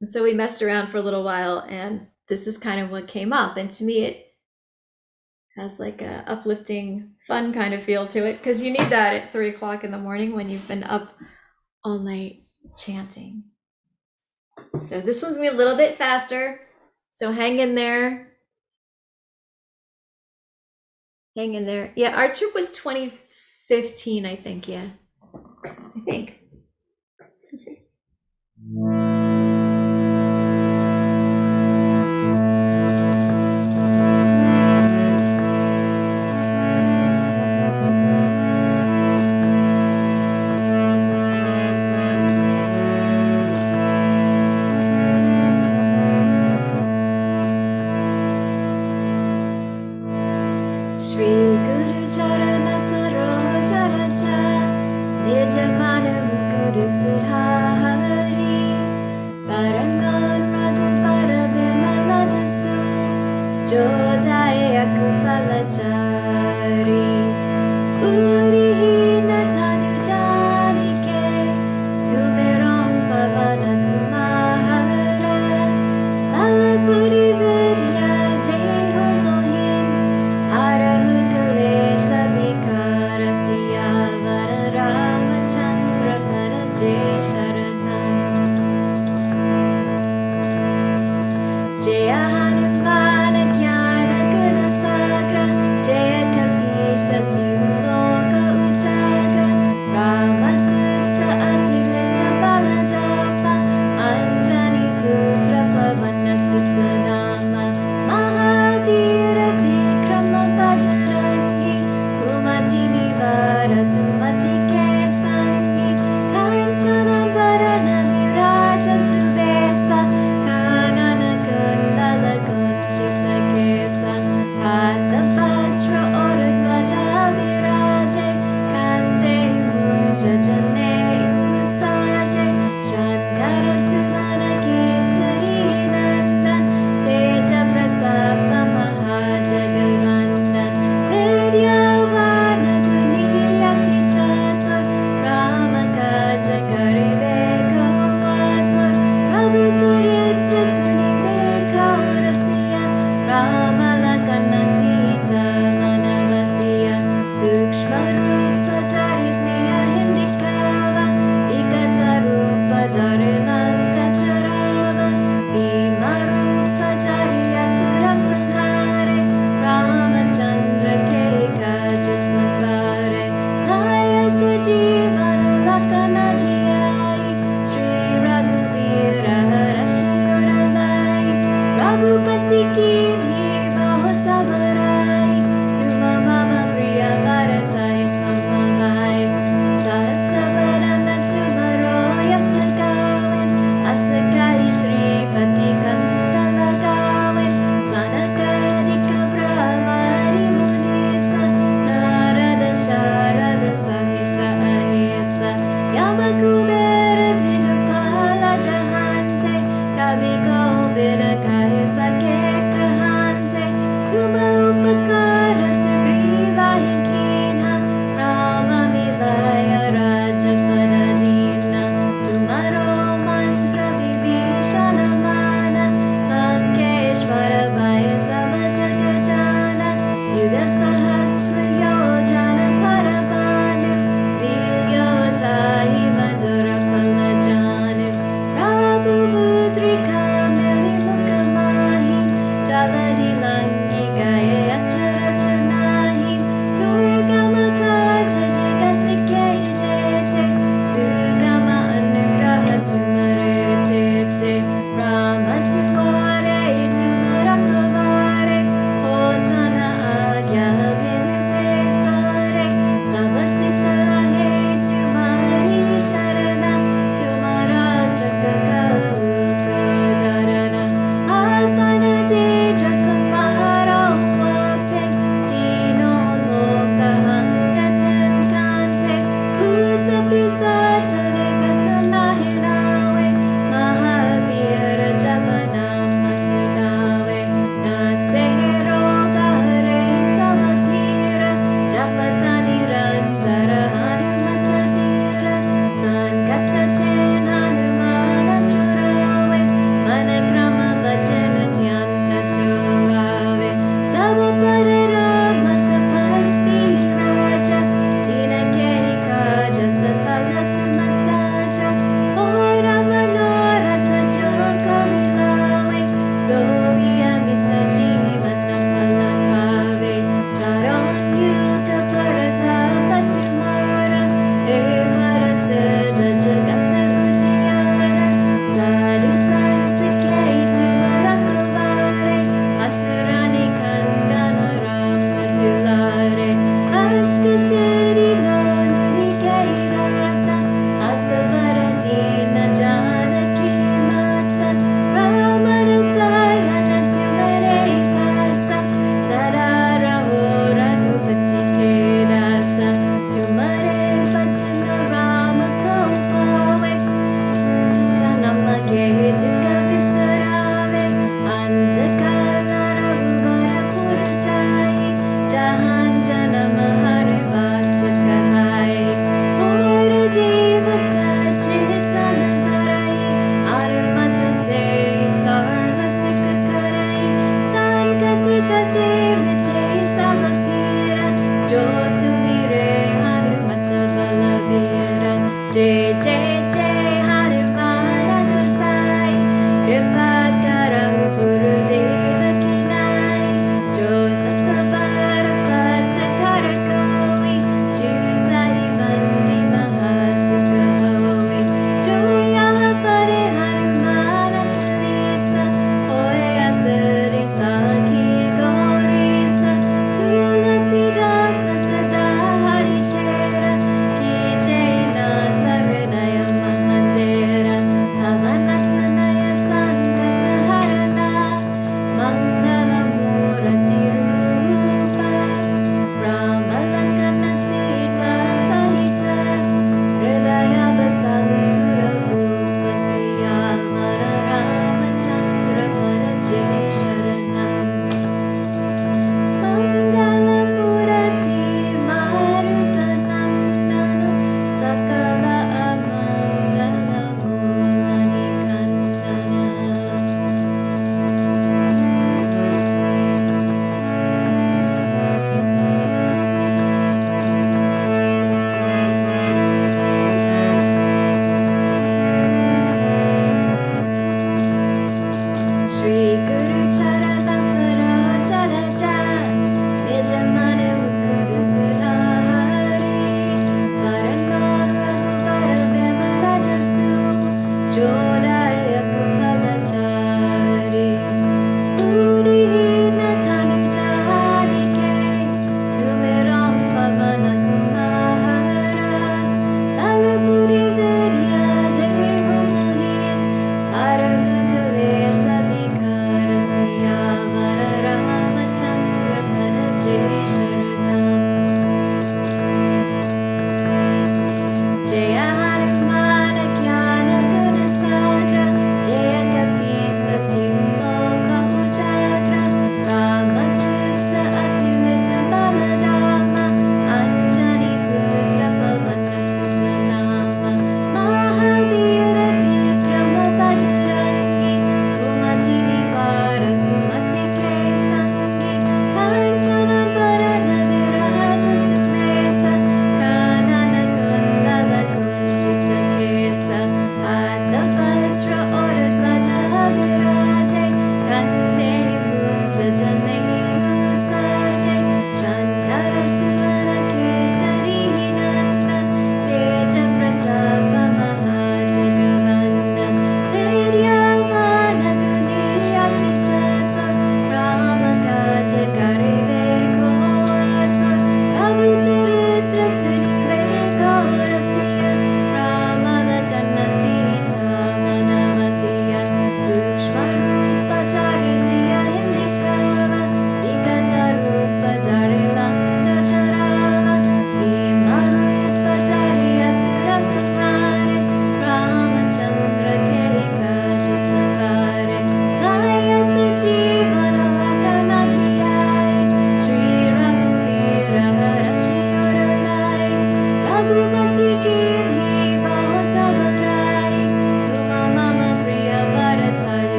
And so we messed around for a little while, and this is kind of what came up. And to me, it has like a uplifting, fun kind of feel to it, because you need that at 3 o'clock in the morning when you've been up all night chanting. So this one's gonna be a little bit faster. So hang in there. Hang in there. Yeah, our trip was 2015, I think. Yeah, I think. Shri Guru Charana Saroja Raja Nijamana Patikantalagawin Sanakadika Brahmari Munisa Narada Sharada Sahita Ahisa Yamakubera Dinapala Jahante Kavigo Vidakaya Sakekahante Tuma Upakara Sugriva Hinkina Rama Milaya Raja Paradina Tumaro Mantra Vibhishana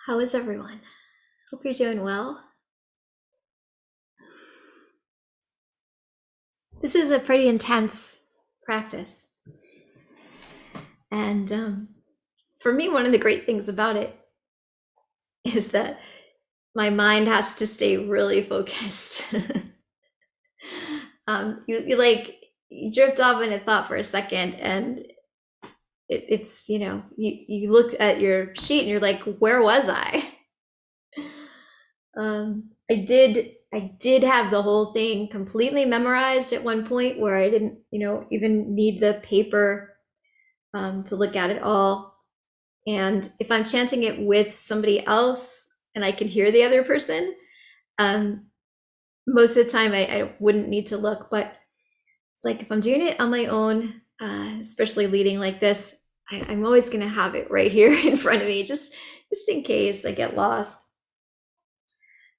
How is everyone? Hope you're doing well. This is a pretty intense practice. And for me, one of the great things about it is that my mind has to stay really focused. You like you drift off in a thought for a second, and it's you look at your sheet and you're like, where was I? I did have the whole thing completely memorized at one point where I didn't even need the paper to look at it all. And if I'm chanting it with somebody else and I can hear the other person, um, most of the time I wouldn't need to look. But it's like if I'm doing it on my own, especially leading like this, I'm always going to have it right here in front of me, just in case I get lost.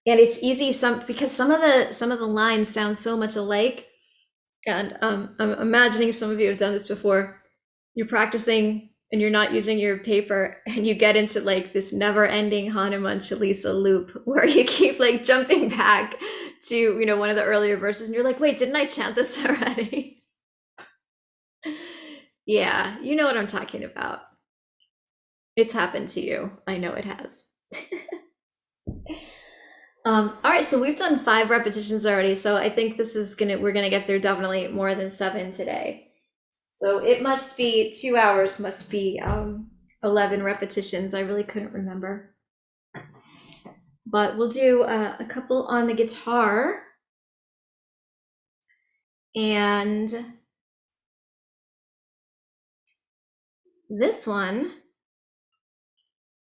And it's easy because some of the lines sound so much alike. And I'm imagining some of you have done this before. You're practicing and you're not using your paper, and you get into like this never-ending Hanuman Chalisa loop where you keep like jumping back to one of the earlier verses, and you're like, wait, didn't I chant this already? Yeah, you know what I'm talking about. It's happened to you. I know it has. All right, so we've done 5 repetitions already, so I think we're gonna get through definitely more than 7 today. So it must be 2 hours, must be 11 repetitions. I really couldn't remember. But we'll do a couple on the guitar. And this one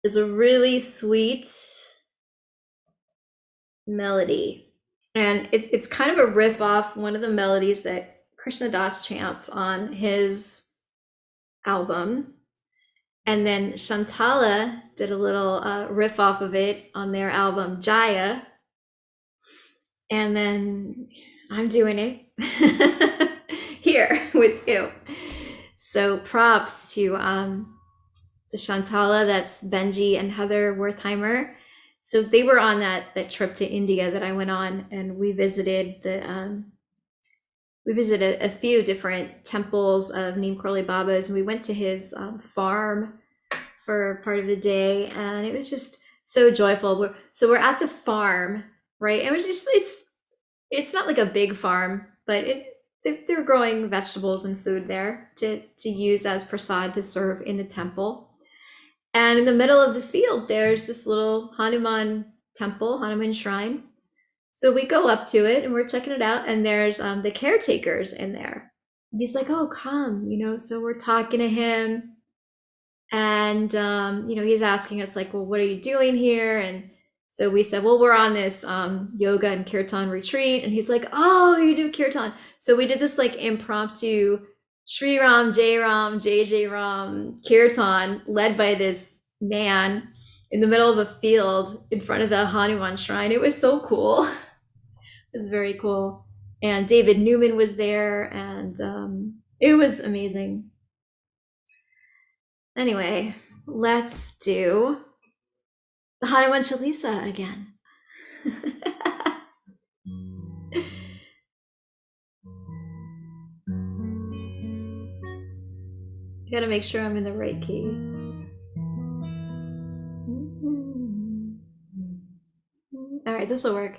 is a really sweet melody. And it's kind of a riff off one of the melodies that Krishna Das chants on his album. And then Shantala did a little riff off of it on their album Jaya. And then I'm doing it here with you. So props to Shantala, that's Benji and Heather Wertheimer. So they were on that trip to India that I went on, and we visited a few different temples of Neem Karoli Baba's, and we went to his farm for part of the day, and it was just so joyful. We're at the farm, right? And it's not like a big farm, but they're growing vegetables and food there to use as prasad to serve in the temple. And in the middle of the field, there's this little Hanuman temple, Hanuman shrine. So we go up to it and we're checking it out, and there's the caretakers in there. And he's like, "Oh, come," So we're talking to him, and he's asking us like, "Well, what are you doing here?" And so we said, "Well, we're on this yoga and kirtan retreat." And he's like, "Oh, you do kirtan?" So we did this like impromptu Shri Ram, Jai Ram, Jai Jai Ram kirtan led by this man in the middle of a field in front of the Hanuman shrine. It was so cool. It was very cool. And David Newman was there, and it was amazing. Anyway, let's do the Hanuman Chalisa again. I gotta make sure I'm in the right key. All right, this will work.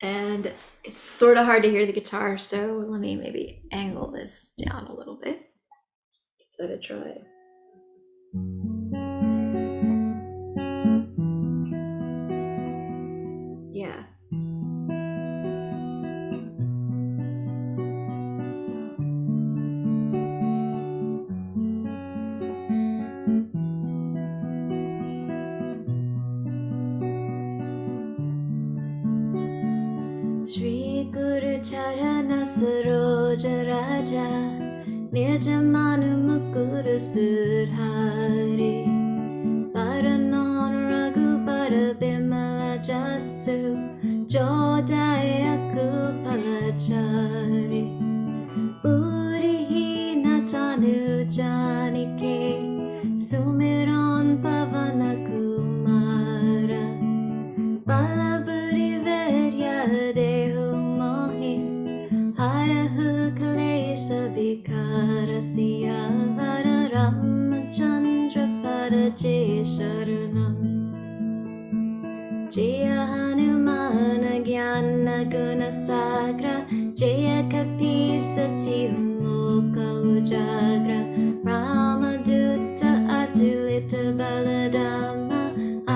And it's sort of hard to hear the guitar, so let me maybe angle this down a little bit. Give that a try. Yeah. Saroj राजा निज मनु मुकुर सुधारे Paranon Raghupara Bimala Jasu Jodaya Kupalachari Purihi Natanu Janike Sumiron Pavana Kumara Balaburi Vedya Dehu Mohin Harahu Kalesa Vikara Siya Vara Ramachandra Pada Jaya Sharanam Jaya Hanuman Gyana Guna Sagra Jaya Kapir Sati Loka Ujagra Ramadutta Atulita Baladama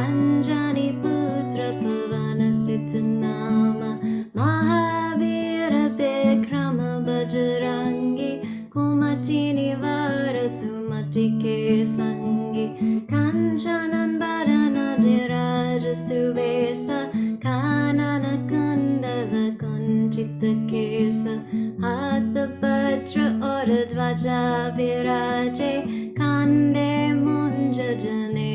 Anjani Putra Pavana Sitanama Mahavira Bikrama Bajrangi Kumatini Vara Sumati Sangi Kanchanan Badana Diraja Subesa Kanana Kundala Kunchita Kirsa Hatha Patra Ora Dvaja Viraje Kande Munja Jane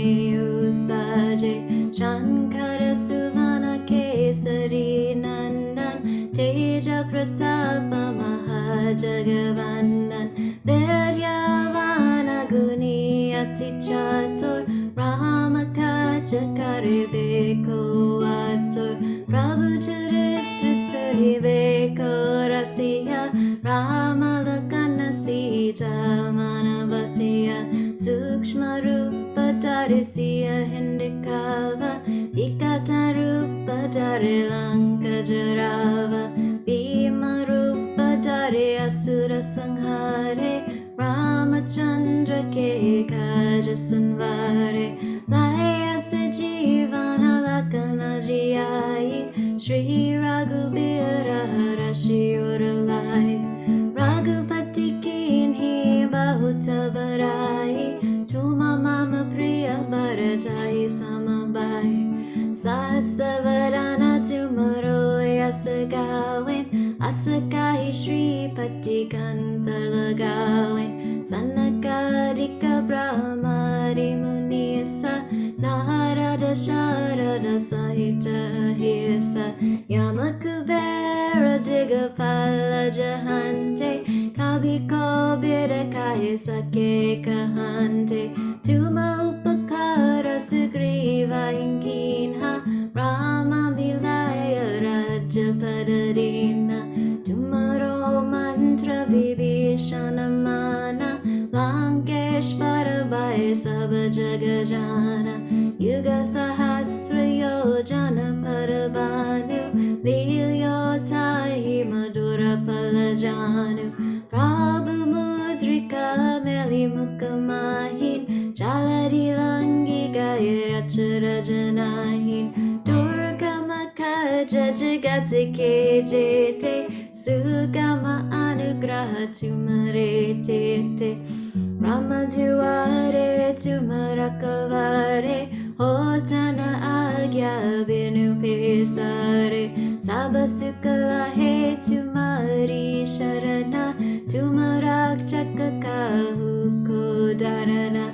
Usaje Shankara Suvana Kesari Nandan Teja Pratapa Mahajagavandan Veryavana Guni Ati Chatur Ramakaja Karibeko Atur Prabhu Charitra Suriveko Rasiya Ramalakana Sita Manavasiya Sukshma Rupa Darisiya Hindikava Vikata Rupa Darilanka Jarava Bhima Rupa Dari Asura Sanghare Ramachandra Ke Kaja Sanvare Laya Se Jivana Lakana Jiyai Shri Raghubira Harashi Uralai Raghupati Kinhi Bahuta Varai Tuma Mama Priya Bharajai Samabai Sasavarana Tumaro Yasagawin Asakai Shri Pati Kantalagawin Sanakadika Brahmari Munisa Narada Sharada Sahita Hisa Yamakubera Digapala Jahante Kabiko Bidakaya Sake Kahante Tuma Upakara Sugriva Inkinha Rama Milaya Raja Padarina Tumaro Mantra Vibhishana Mana Lankeshvara Bhaya Sabha Jagajana Yuga Sahasra Yojana Parabhanu Lilyotahi Madhura Palajanu Prabhu Mudrika Meli Mukamahin Jaladi Langi Gaya Acharajanahin Durga Makaja Jagati Kejete Sugama Anugraha Tumarete Ramaduare Tumarakavare Hotana Agya Vinu Pesare Sabasukala He Tumari Sharana Tumarak Chakakahu Kodarana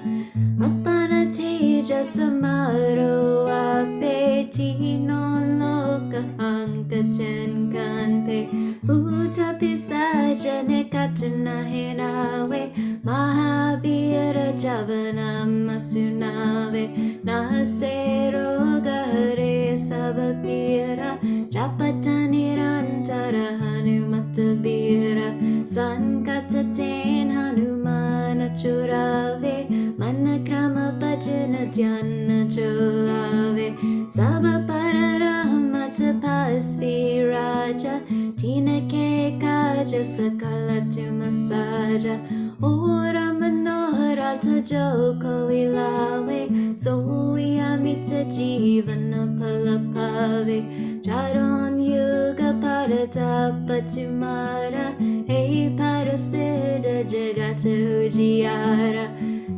Apana Teja Samaro Apeti Non Loka Hankaten Kanpe Bhuta Pisaja Nekatana Henawe Mahabira Javana Masunave Nasero Gare Sabapira Japatani Rantara Hanumatabira Sankataten Hanumana Churave Manakrama Bhajana Dhyana Cholave Sabapara Rahmatapasvi Raja Tina Ke Kaja Sakala Tumasaja Ora Manohara Tajoko Ilave Sohi Amita Jivana Palapave Charon Yuga Paratapa Tumara Hey Parasida Jagata Ujiyara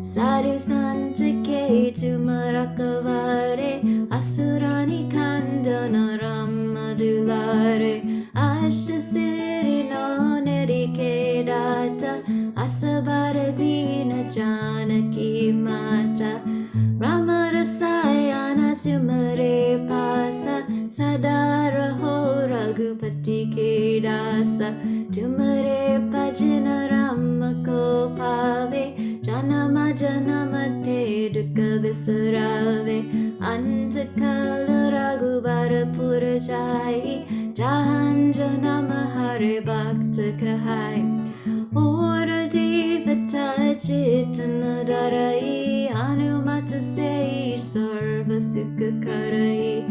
Sadhu Santa Ke Tumarakavare Asurani Kandana Ramadulare Ashta Siddhi Janaki Mata Ramarasayana Tumare Pasa Sadaraho Raghupati Ke Dasa Tumare Bhajana Ramako Pave Janama Janamate Dukkha Visarave Antakala Raghubara Purajai Jahan Janama Hare Bhakta Kahai Ora Devata Chitana Darai Hanumata Sei Sarva Sukha Karai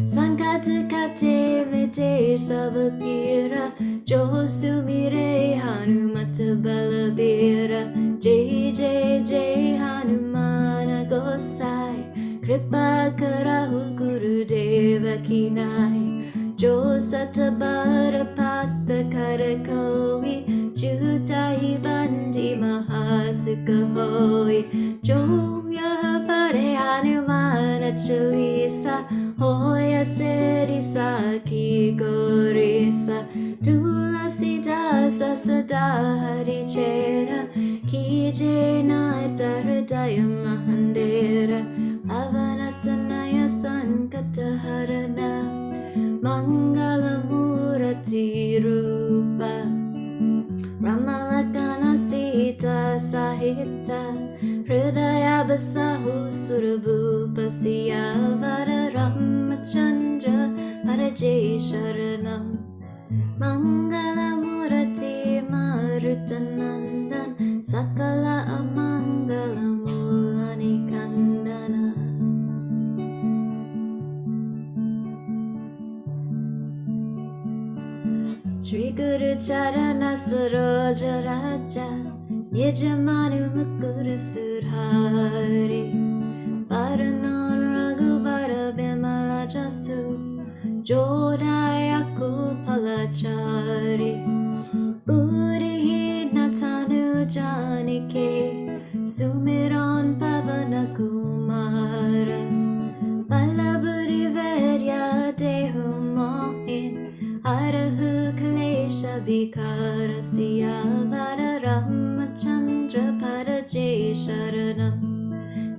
Sankata Kate Vite Savapira Josumire Hanumata Balabira Jai Jai Jai Hanumana Gosai Kripa Karahu Guru Deva Kinai Jo Satabara Pata Karakoi Chutai Bandi Mahasukha Hoi Jo Yahapare Hanumana Chalisa Hoya Seri Saki Gorisa Tulasi Dasa Sadahari Chera Kije Nata Hridaya Mahandera Avanatanaya Sankataharana Mangala Murati Rupa Ramalakana Sita Sahita Hridaya Basahu Surabhupa Siyavara Ramachandra Parajay Sharanam Mangala Murati Marutanandan Sakala Amangala Mulani Kandana Shri Guru Charana Saroja Raja Yajamanu Mukuru Sudhari Paranon Raghubara Bimala Jasu Jodayaku Palachari Uri Natanu Janike Sumiron Pavana Kumara Palaburi Vedya Dehu Mohin Arahu Kalesha Bikara Siyavara Ramachandra Parajay Sharanam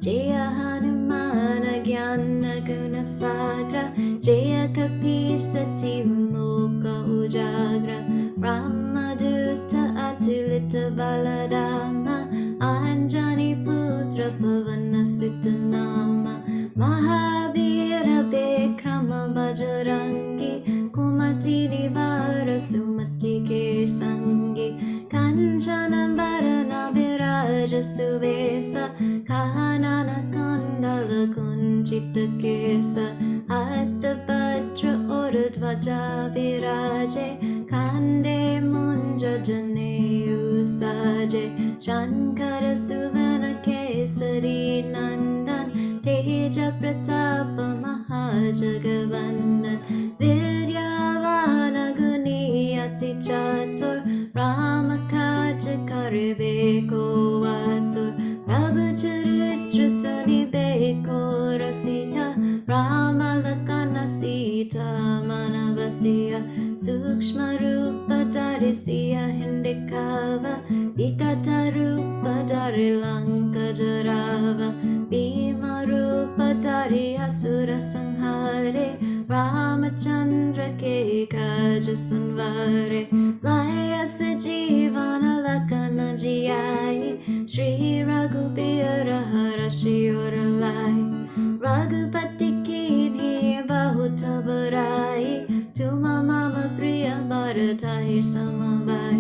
Jaya Hanumana Gyana Guna Sagra Jaya Kapir Sati Loka Ujagra Ramadutta Atulita Baladama Anjani Putra Pavana Sutanama Mahabira Bekrama Bajarangi Kumati Nivara Sumati Kirsangi Kanchana Varana Viraja Suvesa Kahanana Kandala Kunchita Kirsa Attabhadra Uradvaja Viraje Kande Munja Jane Usaje Shankara Suvana Kesari Nandan Teja Pratapa Mahajagavandan Vidyavana Guniyati Chatur Ramakaja Karibeko Vatur Prabhu Charitra Suni Beko Rasiya Rama Lakana Sita Manavasiya Sukshma Rupa Darisiya Hindikava Vikata Rupa Darilanka Jarava Bhima Rupa Dari Asura Sanghare Ramachandra Ke Kaja Sanvare Vaya Sajivana Lakana Jiyai Shri Raghubira Hara Shri Oralai Raghupati Kini Bahuta Barai Tuma Mama Priya Bharatahir Samavai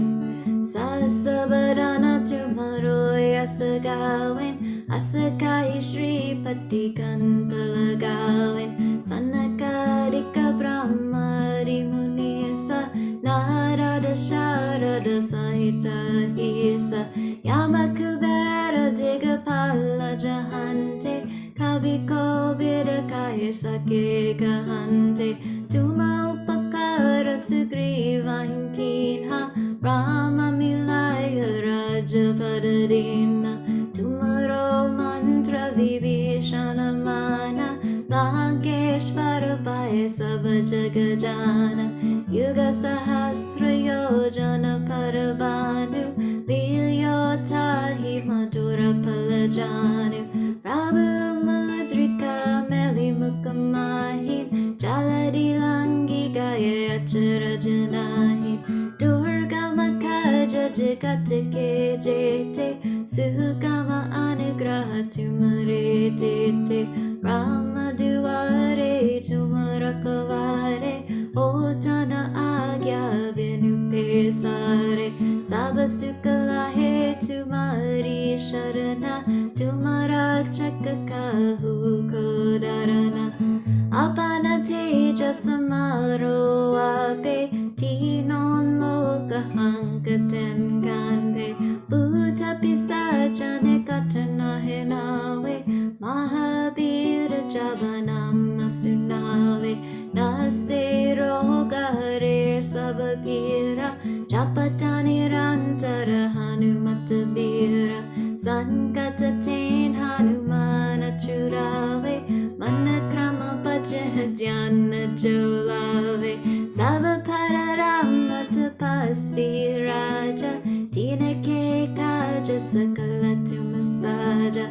Sasavadana Tumaro Yasagawin Asakai Shri Patikan Talagawin Sanakarika Brahmari Munisa Narada Sharada Sahita Hisa Yamakubera Digapala Jahante Kabiko Bidakahir Sake Gahante Tuma Upakara Sugriva Hinkinha Rama Milaya Raja Padadina Tumaro Mantra Vivishana Mana Lankeshvara Bhaya Sava Jagajana Yuga Sahasra Yojana Parabanu Liyota Hi Madhura Pala janu Prabhu Mudrika Meli Mukamahin Jaladilangi Gaya Achara Janahin Durga Makaja Jagatike Jete Sukama Anugraha Tumare Tete Rama Duare Tumarakavare Otana Agya Vinupe Sare Sabasukala He Tumari Sharana Tumarak Chakakahu Kodarana Apana Teja Samaro Ape Tinon Loka Hankaten Kanpe Buddha Pisacha Nekatana Henawe Mahabira Jabanam Masunave Nasiro Gare Sababira Japatani Rantara Hanumatabira Sankatatain Hanumana Churave Manakrama Bhajanajana Jolave Savapararama Tapasvi Raja Tinake Kaja Sakala Tumasaja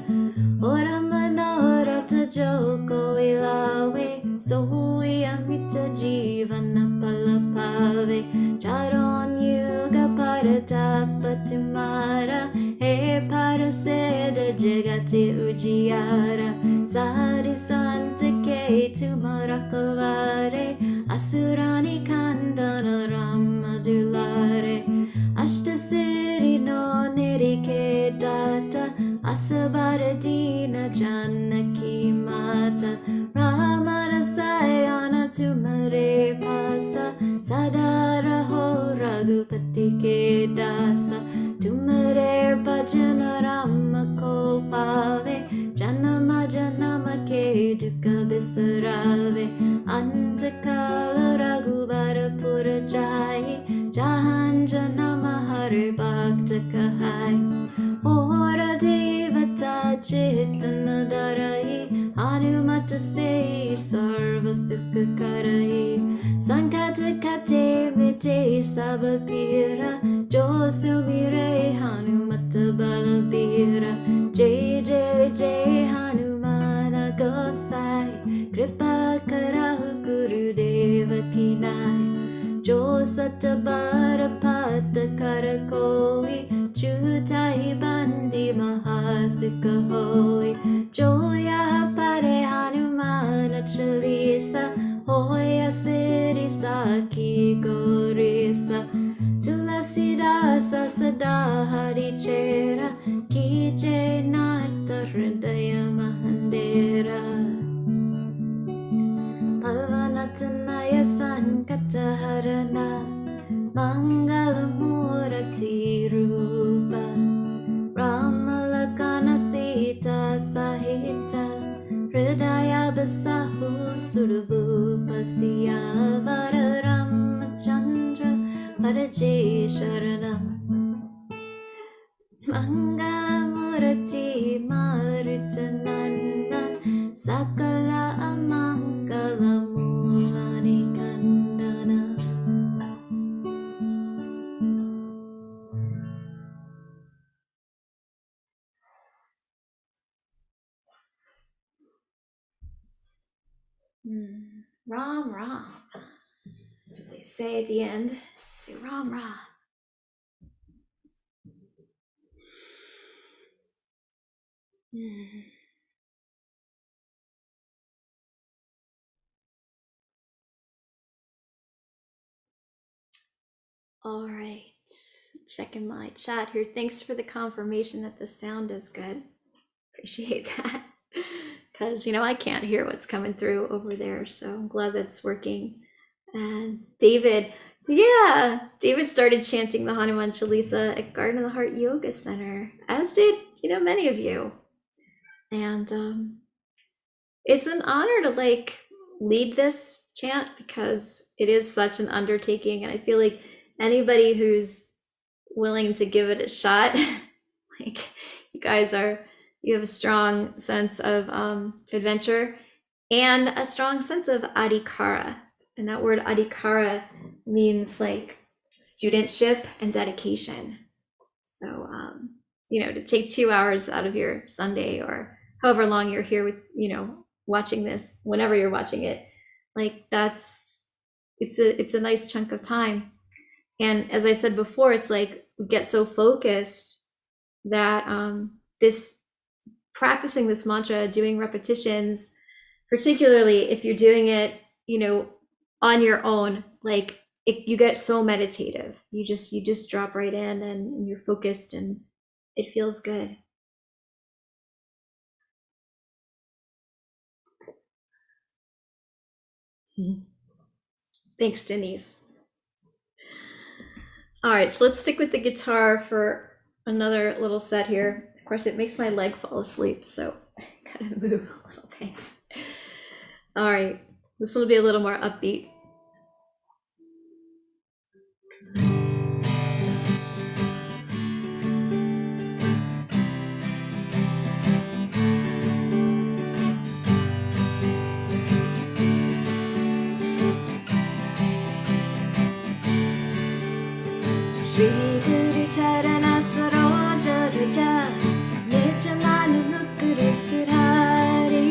Oramanora Joko Ilawe Sohui Amita Jivana Palapave Charon Yuga Paratapa Tumara He Paraseda Jagati Ujiyara Sari Santa Ke Tumarakavare Asurani Kandana Ramadulare Ashtasiri no Nirike Data Asabharadina Janaki Mata Ramana Sayana Tumare Pasa Sadara Ho Raghupati Ke Dasa Tumare Bhajana Rama Kopave Janama Janama Ke Dukkha Bisarave Antakala Raghubara Purajai Jahan Janama Hare Bhakta Kahai Ora Devata Chitana Darai Hanumata Se Sarva Sukha Karai Sankata Kate Vite Sabapira Josumire Hanumata Balabira Jai Jai Jai Hanumana Gosai Kripa Karahu Guru Deva Kinai Jo Satabara Pata Karakoi Chutai Bandi Mahasika Hoi Joya Pare Hanumana Chalisa Hoya Siddhi Saki Gorisa Tulasidasa Sada Hari Chera Kije Nata Hridaya Mahandera Pavanatanaya Sankataharana Mangalamurati Rupa Ramalakana Sita Sahita Hridaya Basahu Surabhupa Siya Vararamachandra Paraje Sharanam Mangalamurati Maritananda Sakala Amangalamulani Kandana. Ram Ram. That's what they say at the end. Say Ram Ram. All right. Checking my chat here. Thanks for the confirmation that the sound is good. Appreciate that. Because, I can't hear what's coming through over there. So I'm glad that's working. And David, David started chanting the Hanuman Chalisa at Garden of the Heart Yoga Center, as did, many of you. And it's an honor to lead this chant because it is such an undertaking. And I feel like anybody who's willing to give it a shot, you guys you have a strong sense of adventure and a strong sense of adhikara. And that word adhikara means studentship and dedication. So to take 2 hours out of your Sunday or however long you're here with, watching this, whenever you're watching it, like it's a nice chunk of time. And as I said before, it's like we get so focused that this practicing this mantra, doing repetitions, particularly if you're doing it, on your own, like you get so meditative. You just drop right in and you're focused and it feels good. Thanks, Denise. All right, so let's stick with the guitar for another little set here. Of course, it makes my leg fall asleep, so I gotta move a little bit. All right, this one will be a little more upbeat. Shri Guru Charana Saroja Raja Nijamanu Mukuri Surari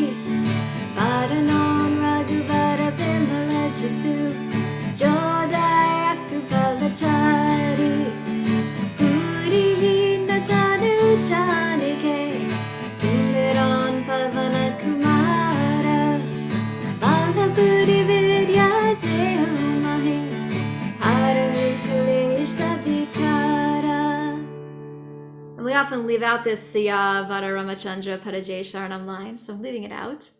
Varanon Raghuvara Bimala Jasu Jodai Akupalachari Puri Natanu Janike Sumiran Pavana Kumara Balapuri Vidya Dehumahi And we often leave out this Siya Vada Ramachandra Padajay Sharanam line, so I'm leaving it out.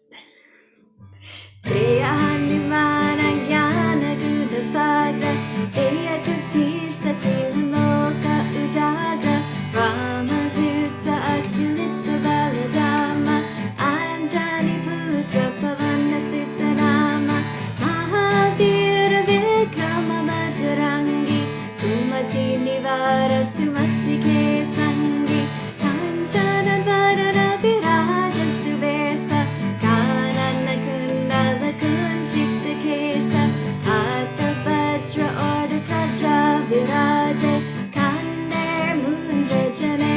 Jaya Hanuman Jnana Guna Sagra Jaya Kapir Satil Loka Ujagra Rama Dutta Atulita Baladama Anjani Putra Pavana Sittanama Mahavira Vikrama Bajrangi Kumati Nivara Sumati Kesangi Kanchana Vara Viraja Subesa Kanana Kundala Kunchita Kesa Atta Vajra Orda Tvaja Viraja Kande Munja Jane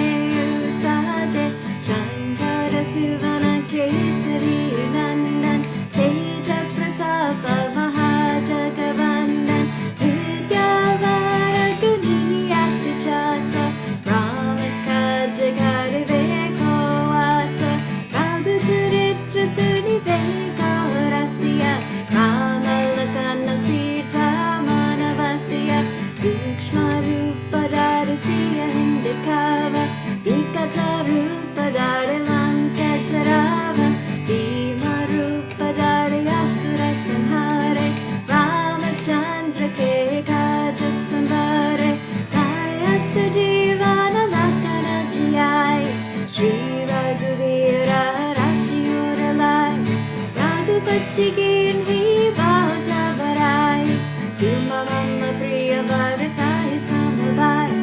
Usaje Shankara Suvana Kesari Nandan Teja Pratapa Mahajagavandan Vidyavara Guniyati Chata Ramaka Jagari Vekoata Prabhu Charitra Suni Veko Rasya Ramalakana Sita Manavasya Sukshma Rupa Darasya Hindikava Vikata Rupa Daralanka Charava Bhima Rupa Darayasura Samhare Ramachandra Ke Kaja Sambhare Dayasa Jivana Lakana Jiyai Shri Raghuvira Rashi Uralai Raghupati Ginhi Bhavata Barai Tuma Mama Priya Bharatai Samabai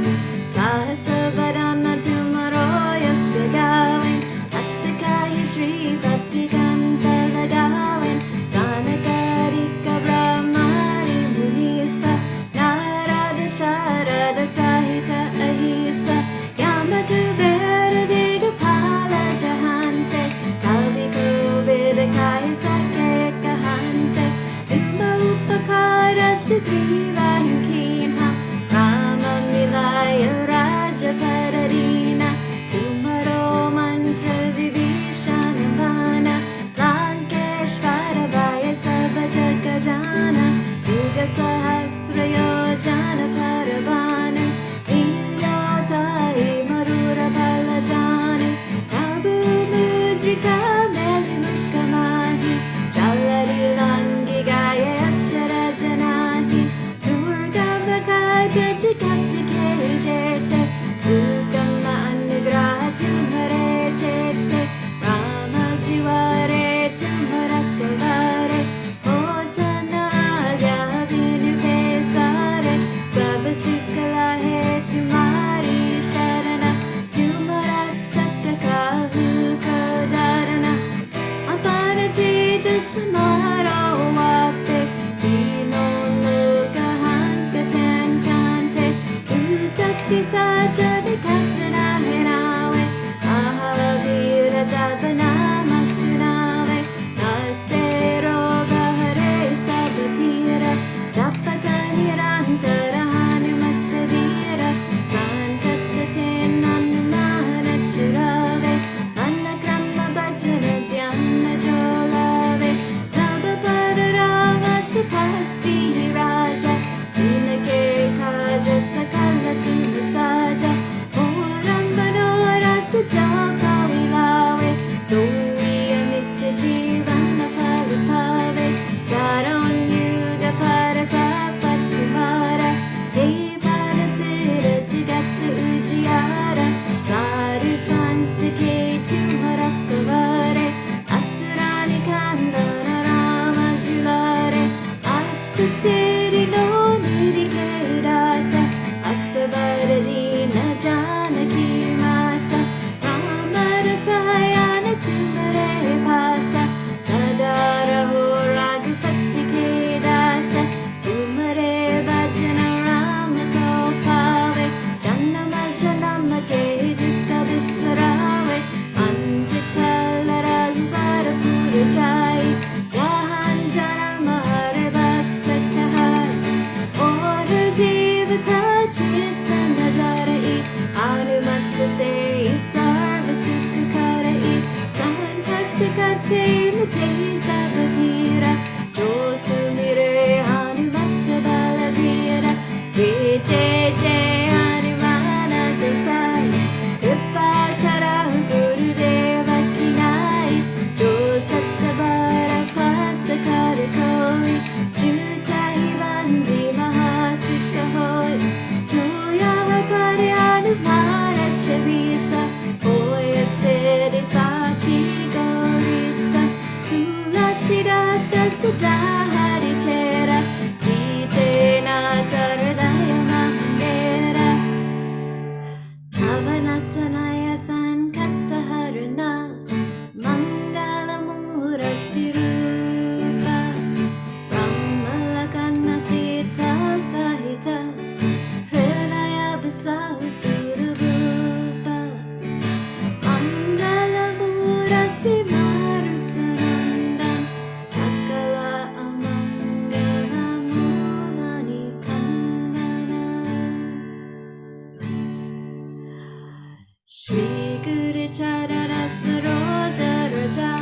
Sahasa Varana Tumaroya Sagawin Asakaya Shri Bhakti Kanta Lagawin Sanakarika Brahmari Munisa Narada Sharada Sahita Ahisa Yamakubera Vigapala Jahante Kaviko Vidakaya Sakya Kahante Tumba Upakara Sugriva Kinha Rama Milaya Raja Padarina Tumaro Manta Vibhishanavana Lankeshvara Vaya Sabhajagajana Yuga Sahasra Yojana Paravana Viyotai Marura Balajani Prabhu Mudrika Meli Mukamahi Jalari Langi Gaya Chara Janani Durga Bhakaja Jigati Kejete Sukama Anugraha Tumhare Tete Rama Jiware Tumharakavare Otanaga Vinu Kesare Sabasikala He Tumari Sharana Tumara Chakakavu Kadarana जब नाम सुनावे, नसे रोग हरे सब पीर, जपत निरंतर हनुमत वीर, संकट ते हनुमान छुड़ावे, मन क्रम भजन ध्यान जो लावे, सब पर रावत तपस्वी राजा, जिनके काज सकल तुम साजा, पूरन मनोरथ जो कोई लावे, सोई अमित जीवन फल पावे, चारों युग परताप तुम्हारा, हे पाल सिर जगत उजियारा, साधु संत के तुम रखवारे, असुरा निकंदन राम दुलारे, अष्ट सिद्धि नौ निधि के दाता, असबर दीन जानकी माता, राम रसायन तुम्हारे भाषा, सदा रहो रघुपति के दासा, तुम्हारे भजन राम को पावे, जन्म जन्म के दुख बिसरावे, अंत काल रघुबर पुर जाई, जहां जन्म हर भक्त कहाई, और देवता चित्तन धरई, हनुमत से सर्व सुख करई, संकट कटे मिटे सब पीरा, जो सुमिरे हनुमत बलबीरा, जय जय जय हनुमान गोसाई, कृपा करहु गुरुदेव की नाई, जो सत बार पाठ कर कोई, छूटा ही बंदी महासुख होय, जो यह पर हनुमान चालीसा, होय सिद्धि साखी गौरीसा, तुलसीदास सदा हरिचेरा, कीजे नाथ हृदय मंगेरा, भवनतनय संकटहरणा, मंगलमूर्ति रूपा, ब्रह्मलकन सीता सहित, हृदय बिसाहु सुरभूपा, मंगलमूर्ति मारुतनंदन, सकल अमंगलमूलनि खंडना। श्री गुरु चरण सरोज रजा,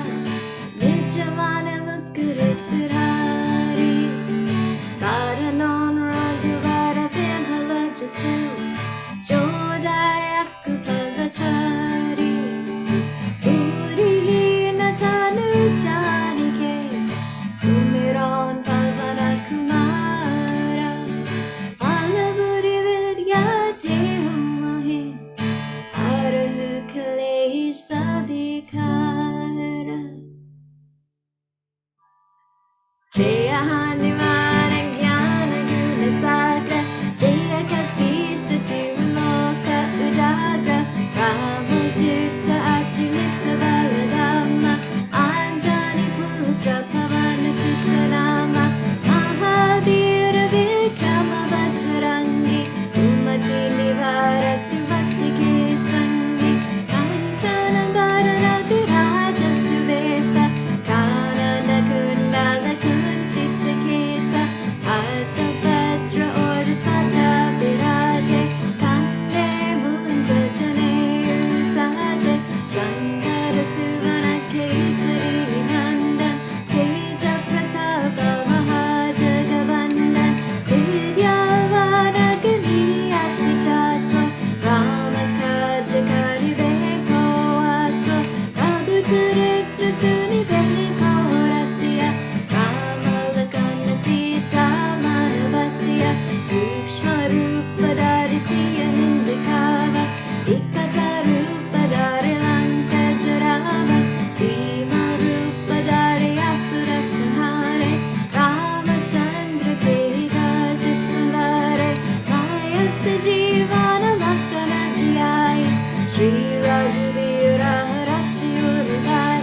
निज मन मुकुर सुधारि, कारणन रघुवर बिमल जसु, जो दायक फलचारि, बुद्धिहीन तनु जानिके, सुमिरन पवन कुमारा, बल बुद्धि विद्या देहु मोहि, हरहु क्लेश विकार। जय हनुमान ज्ञान गुण सागर, जय कपीस तिहु लोक उजागर, रामदूत अतुलित बल धामा, अंजनी पुत्र पवन सुत नामा, महावीर विक्रम बजरंगी, कुमति निवार सुमति के संगी, कंचन वरण विराज सुबेसा, कानन कुंडल कुंचित केसा, हाथ वज्र और ध्वजा विराजे, कंठे मुंज जनेऊ साजे, शंकर सुवन केसरी नंदन, तेज प्रताप महाजगवंदन, विद्यावान गुणी अति चातु, राम काज करिबे को आतु, प्रभु चरित्र सुनिबे को रसिया, राम लखन सीता मन बसिया, सूक्ष्म रूप धरि सिय दिखावा, विकट रूप धरि लंक जरावा, भीम रूप धरि असुर संहारे, रामचंद्र के काज सवारे, माया से जीवन लखन जियाए, श्री रघुवीर हरषि उर लाए,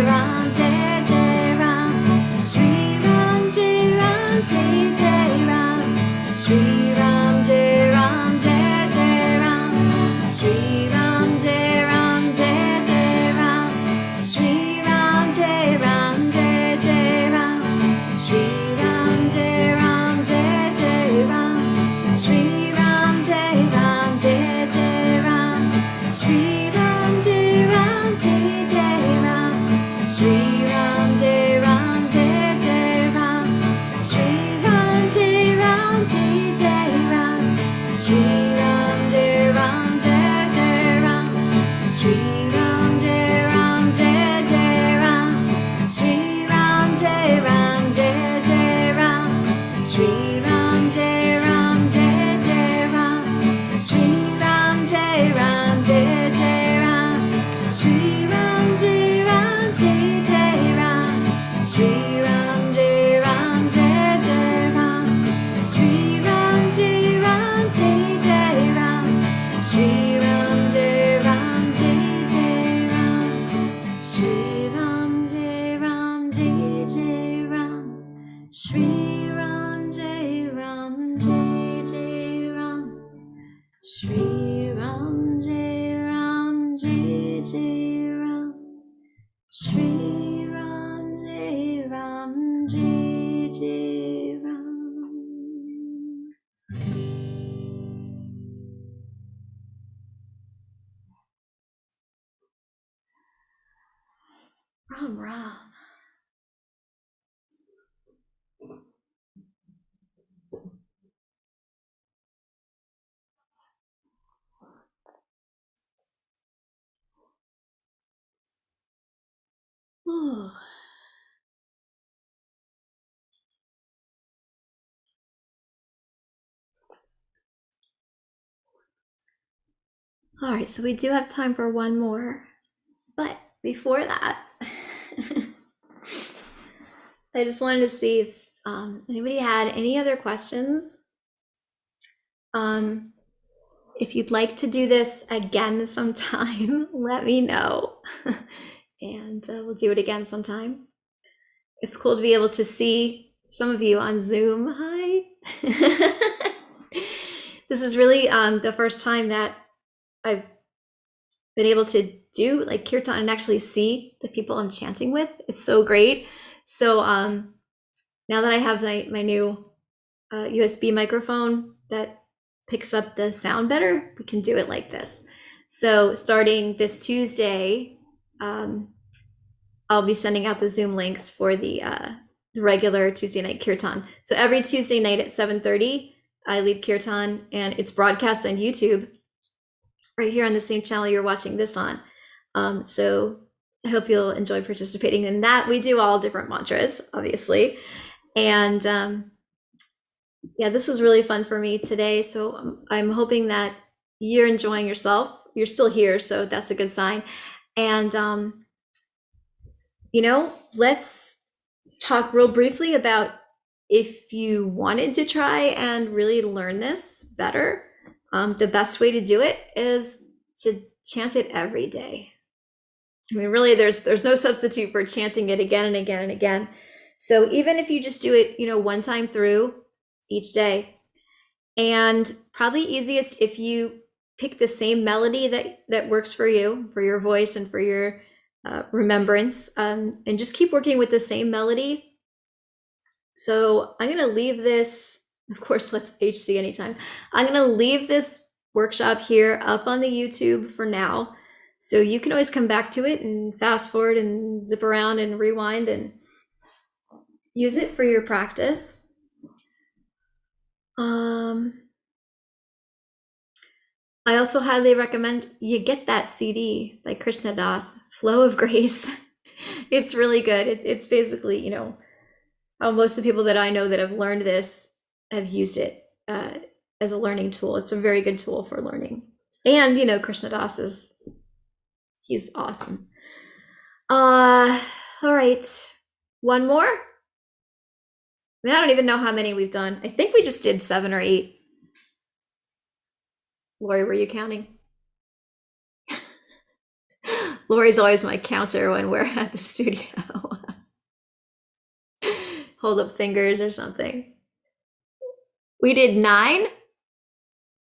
Jai Ram, Jai Jai Ram, Shri Ram, Jai Ram, Jai Jai Ram, Shri Ram, Jai Shri Ram Jai Ram Jai Jai Ram. Shri Ram Jai Ram Jai Jai Ram. Shri Ram Jai Ram Jai Jai Ram. Ram Ram. Ooh. All right, so we do have time for one more, but before that, I just wanted to see if anybody had any other questions. If you'd like to do this again sometime, let me know, and we'll do it again sometime. It's cool to be able to see some of you on Zoom. Hi. This is really the first time that I've been able to do like kirtan and actually see the people I'm chanting with. It's so great. So now that I have my new USB microphone that picks up the sound better, we can do it like this. So starting this Tuesday, I'll be sending out the Zoom links for the regular Tuesday night kirtan. So every Tuesday night at 7:30, I lead kirtan, and it's broadcast on YouTube right here on the same channel you're watching this on. So I hope you'll enjoy participating in that. We do all different mantras, obviously. And yeah, this was really fun for me today. So I'm hoping that you're enjoying yourself. You're still here, so that's a good sign. And, let's talk real briefly about if you wanted to try and really learn this better. The best way to do it is to chant it every day. I mean, really, there's no substitute for chanting it again and again and again. So even if you just do it, one time through each day, and probably easiest if you pick the same melody that works for you, for your voice and for your remembrance, and just keep working with the same melody. So I'm going to leave this, of course, let's HC anytime. I'm going to leave this workshop here up on the YouTube for now. So you can always come back to it and fast forward and zip around and rewind and use it for your practice. I also highly recommend you get that CD by Krishna Das, Flow of Grace. It's really good. It's basically, how most of the people that I know that have learned this have used it as a learning tool. It's a very good tool for learning. And, Krishna Das he's awesome. All right. One more? I mean, I don't even know how many we've done. I think we just did 7 or 8. Lori, were you counting? Lori's always my counter when we're at the studio. Hold up fingers or something. We did 9?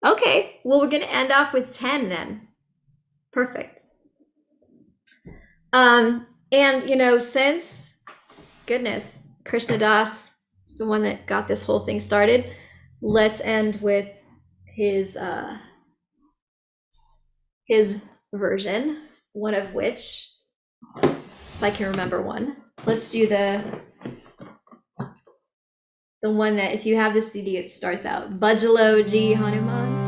Okay, well, we're going to end off with 10 then. Perfect. And, since, goodness, Krishna Das is the one that got this whole thing started, let's end with his version, one of which, if I can remember one. Let's do the one that, if you have the CD, it starts out, Bajalo Ji Hanuman.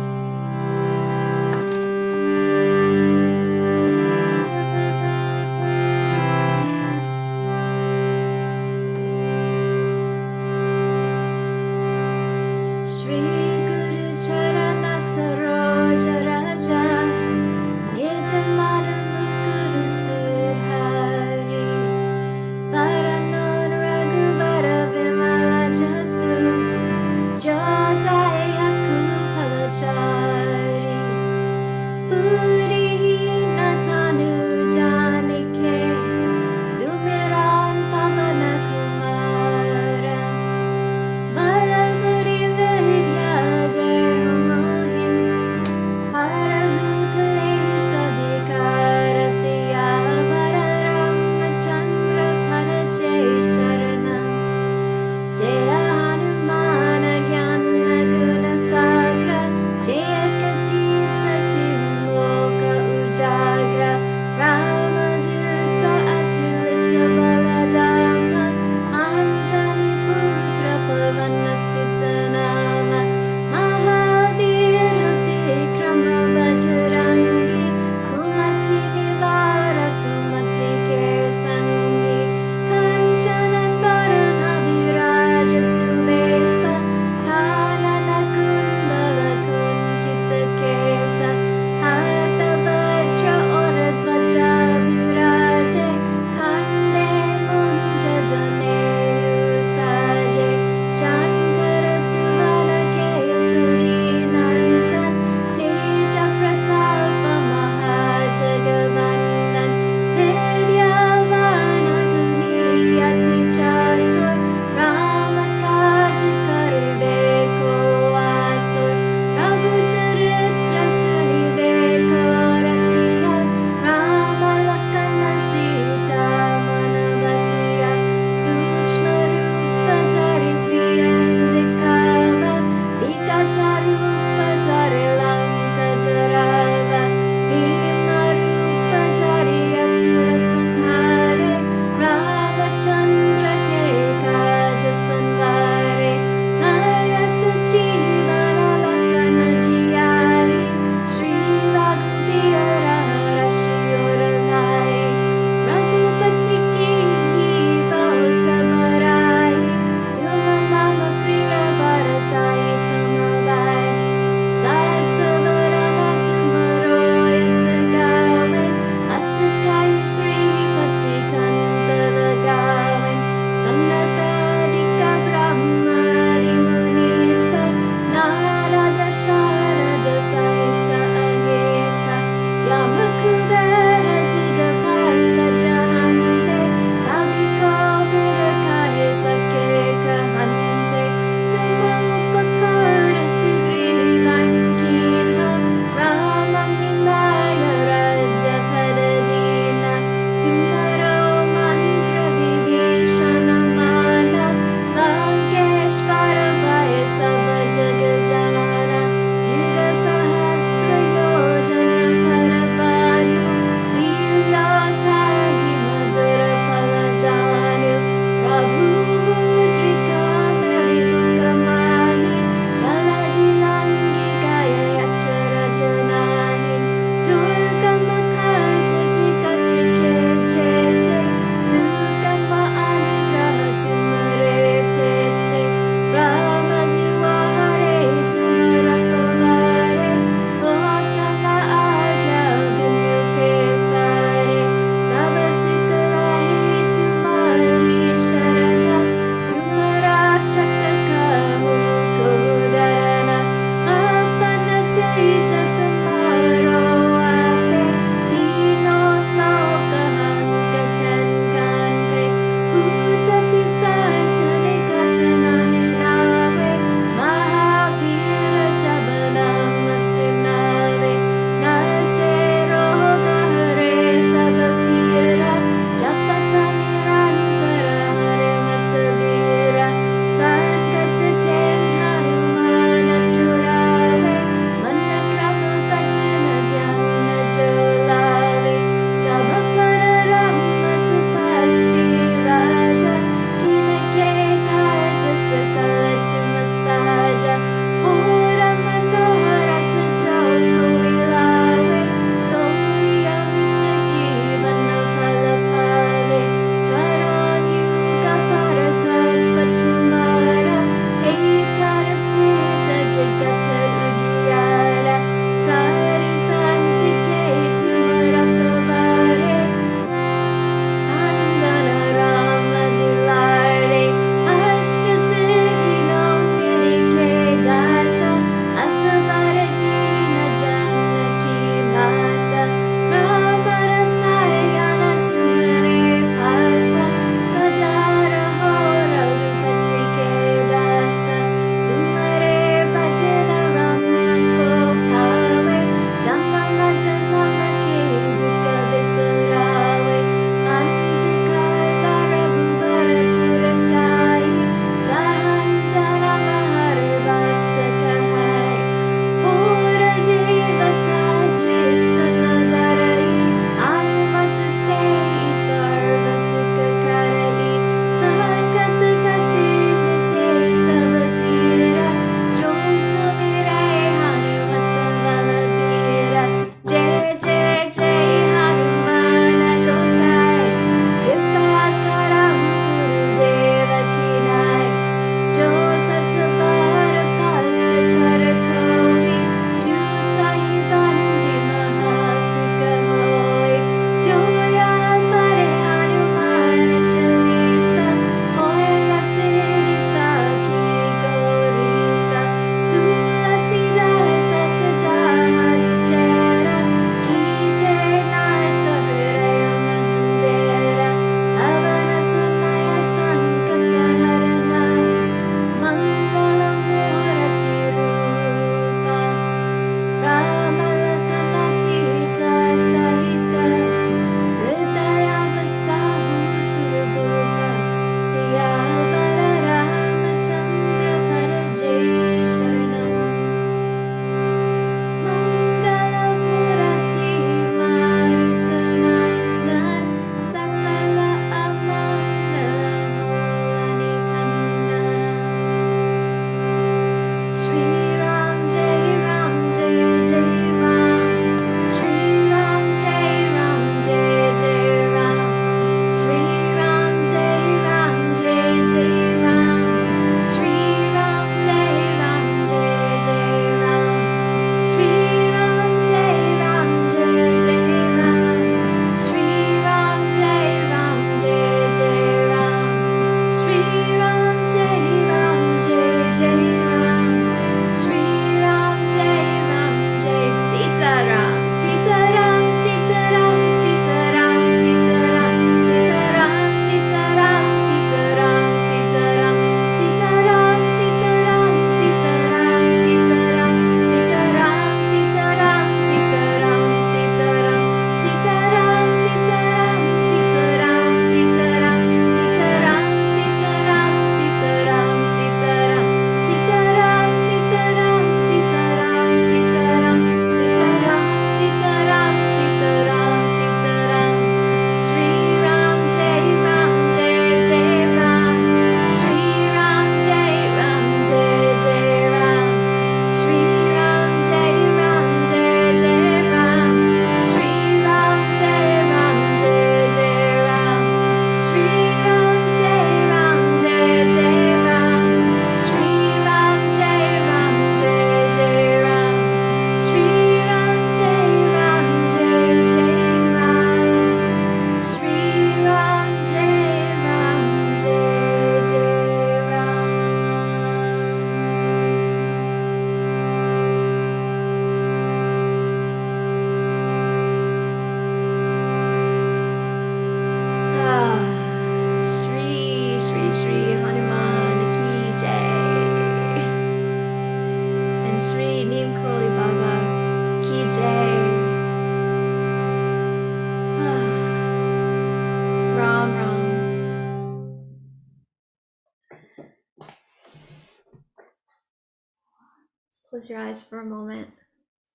Close your eyes for a moment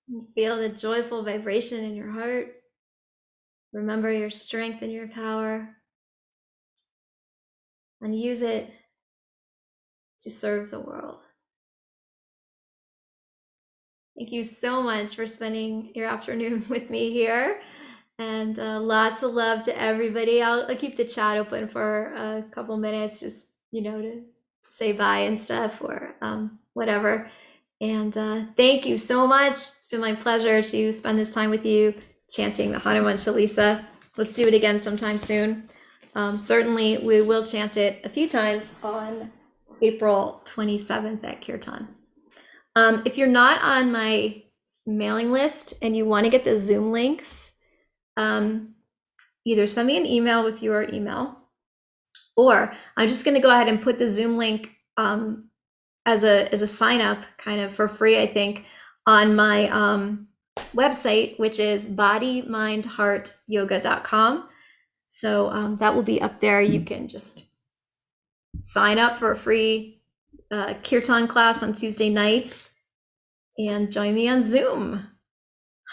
and feel the joyful vibration in your heart. Remember your strength and your power, and use it to serve the world. Thank you so much for spending your afternoon with me here, and lots of love to everybody. I'll keep the chat open for a couple minutes, just to say bye and stuff, or whatever. And thank you so much. It's been my pleasure to spend this time with you chanting the Hanuman Chalisa. Let's do it again sometime soon. Certainly, we will chant it a few times on April 27th at Kirtan. If you're not on my mailing list and you want to get the Zoom links, either send me an email with your email, or I'm just going to go ahead and put the Zoom link as a sign up kind of for free, I think, on my website, which is bodymindheartyoga.com. So that will be up there. You can just sign up for a free kirtan class on Tuesday nights and join me on Zoom,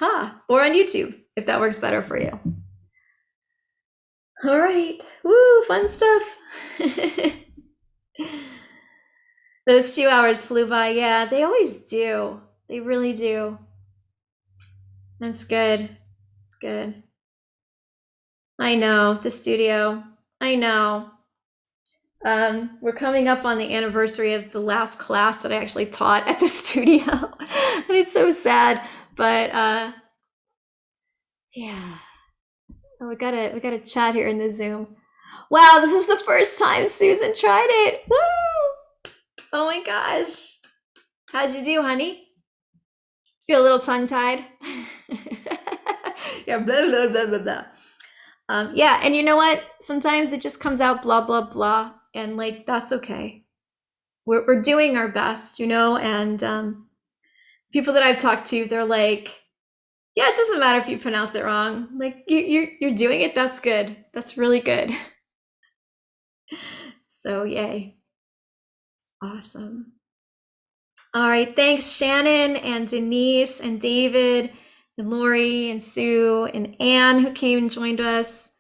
or on YouTube, if that works better for you. All right, woo, fun stuff. Those 2 hours flew by. Yeah, they always do. They really do. That's good. It's good. I know, the studio. I know. We're coming up on the anniversary of the last class that I actually taught at the studio. And it's so sad, but yeah. Oh, we gotta chat here in the Zoom. Wow, this is the first time Susan tried it. Woo! Oh my gosh. How'd you do, honey? Feel a little tongue-tied? Yeah, blah, blah, blah, blah, blah. Yeah, and you know what? Sometimes it just comes out blah, blah, blah, and that's okay. We're doing our best, and people that I've talked to, they're like, yeah, it doesn't matter if you pronounce it wrong. Like, you're doing it, that's good. That's really good. So, yay. Awesome. All right, thanks, Shannon and Denise and David and Lori and Sue and Anne, who came and joined us.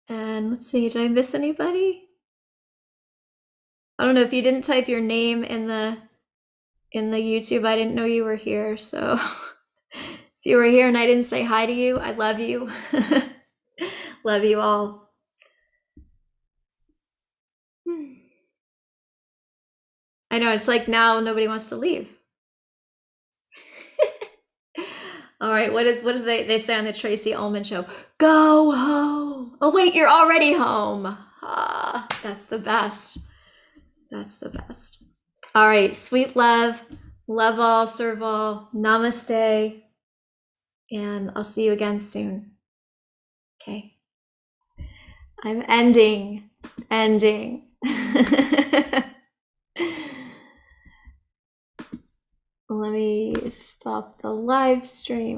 And let's see, did I miss anybody? I don't know, if you didn't type your name in the YouTube, I didn't know you were here. So if you were here and I didn't say hi to you, I love you. Love you all. I know, it's like now nobody wants to leave. All right, what do they say on the Tracy Ullman show? Go home. Oh wait, you're already home. That's the best. That's the best. All right, sweet love. Love all, serve all. Namaste. And I'll see you again soon. Okay. I'm ending. Let me stop the live stream.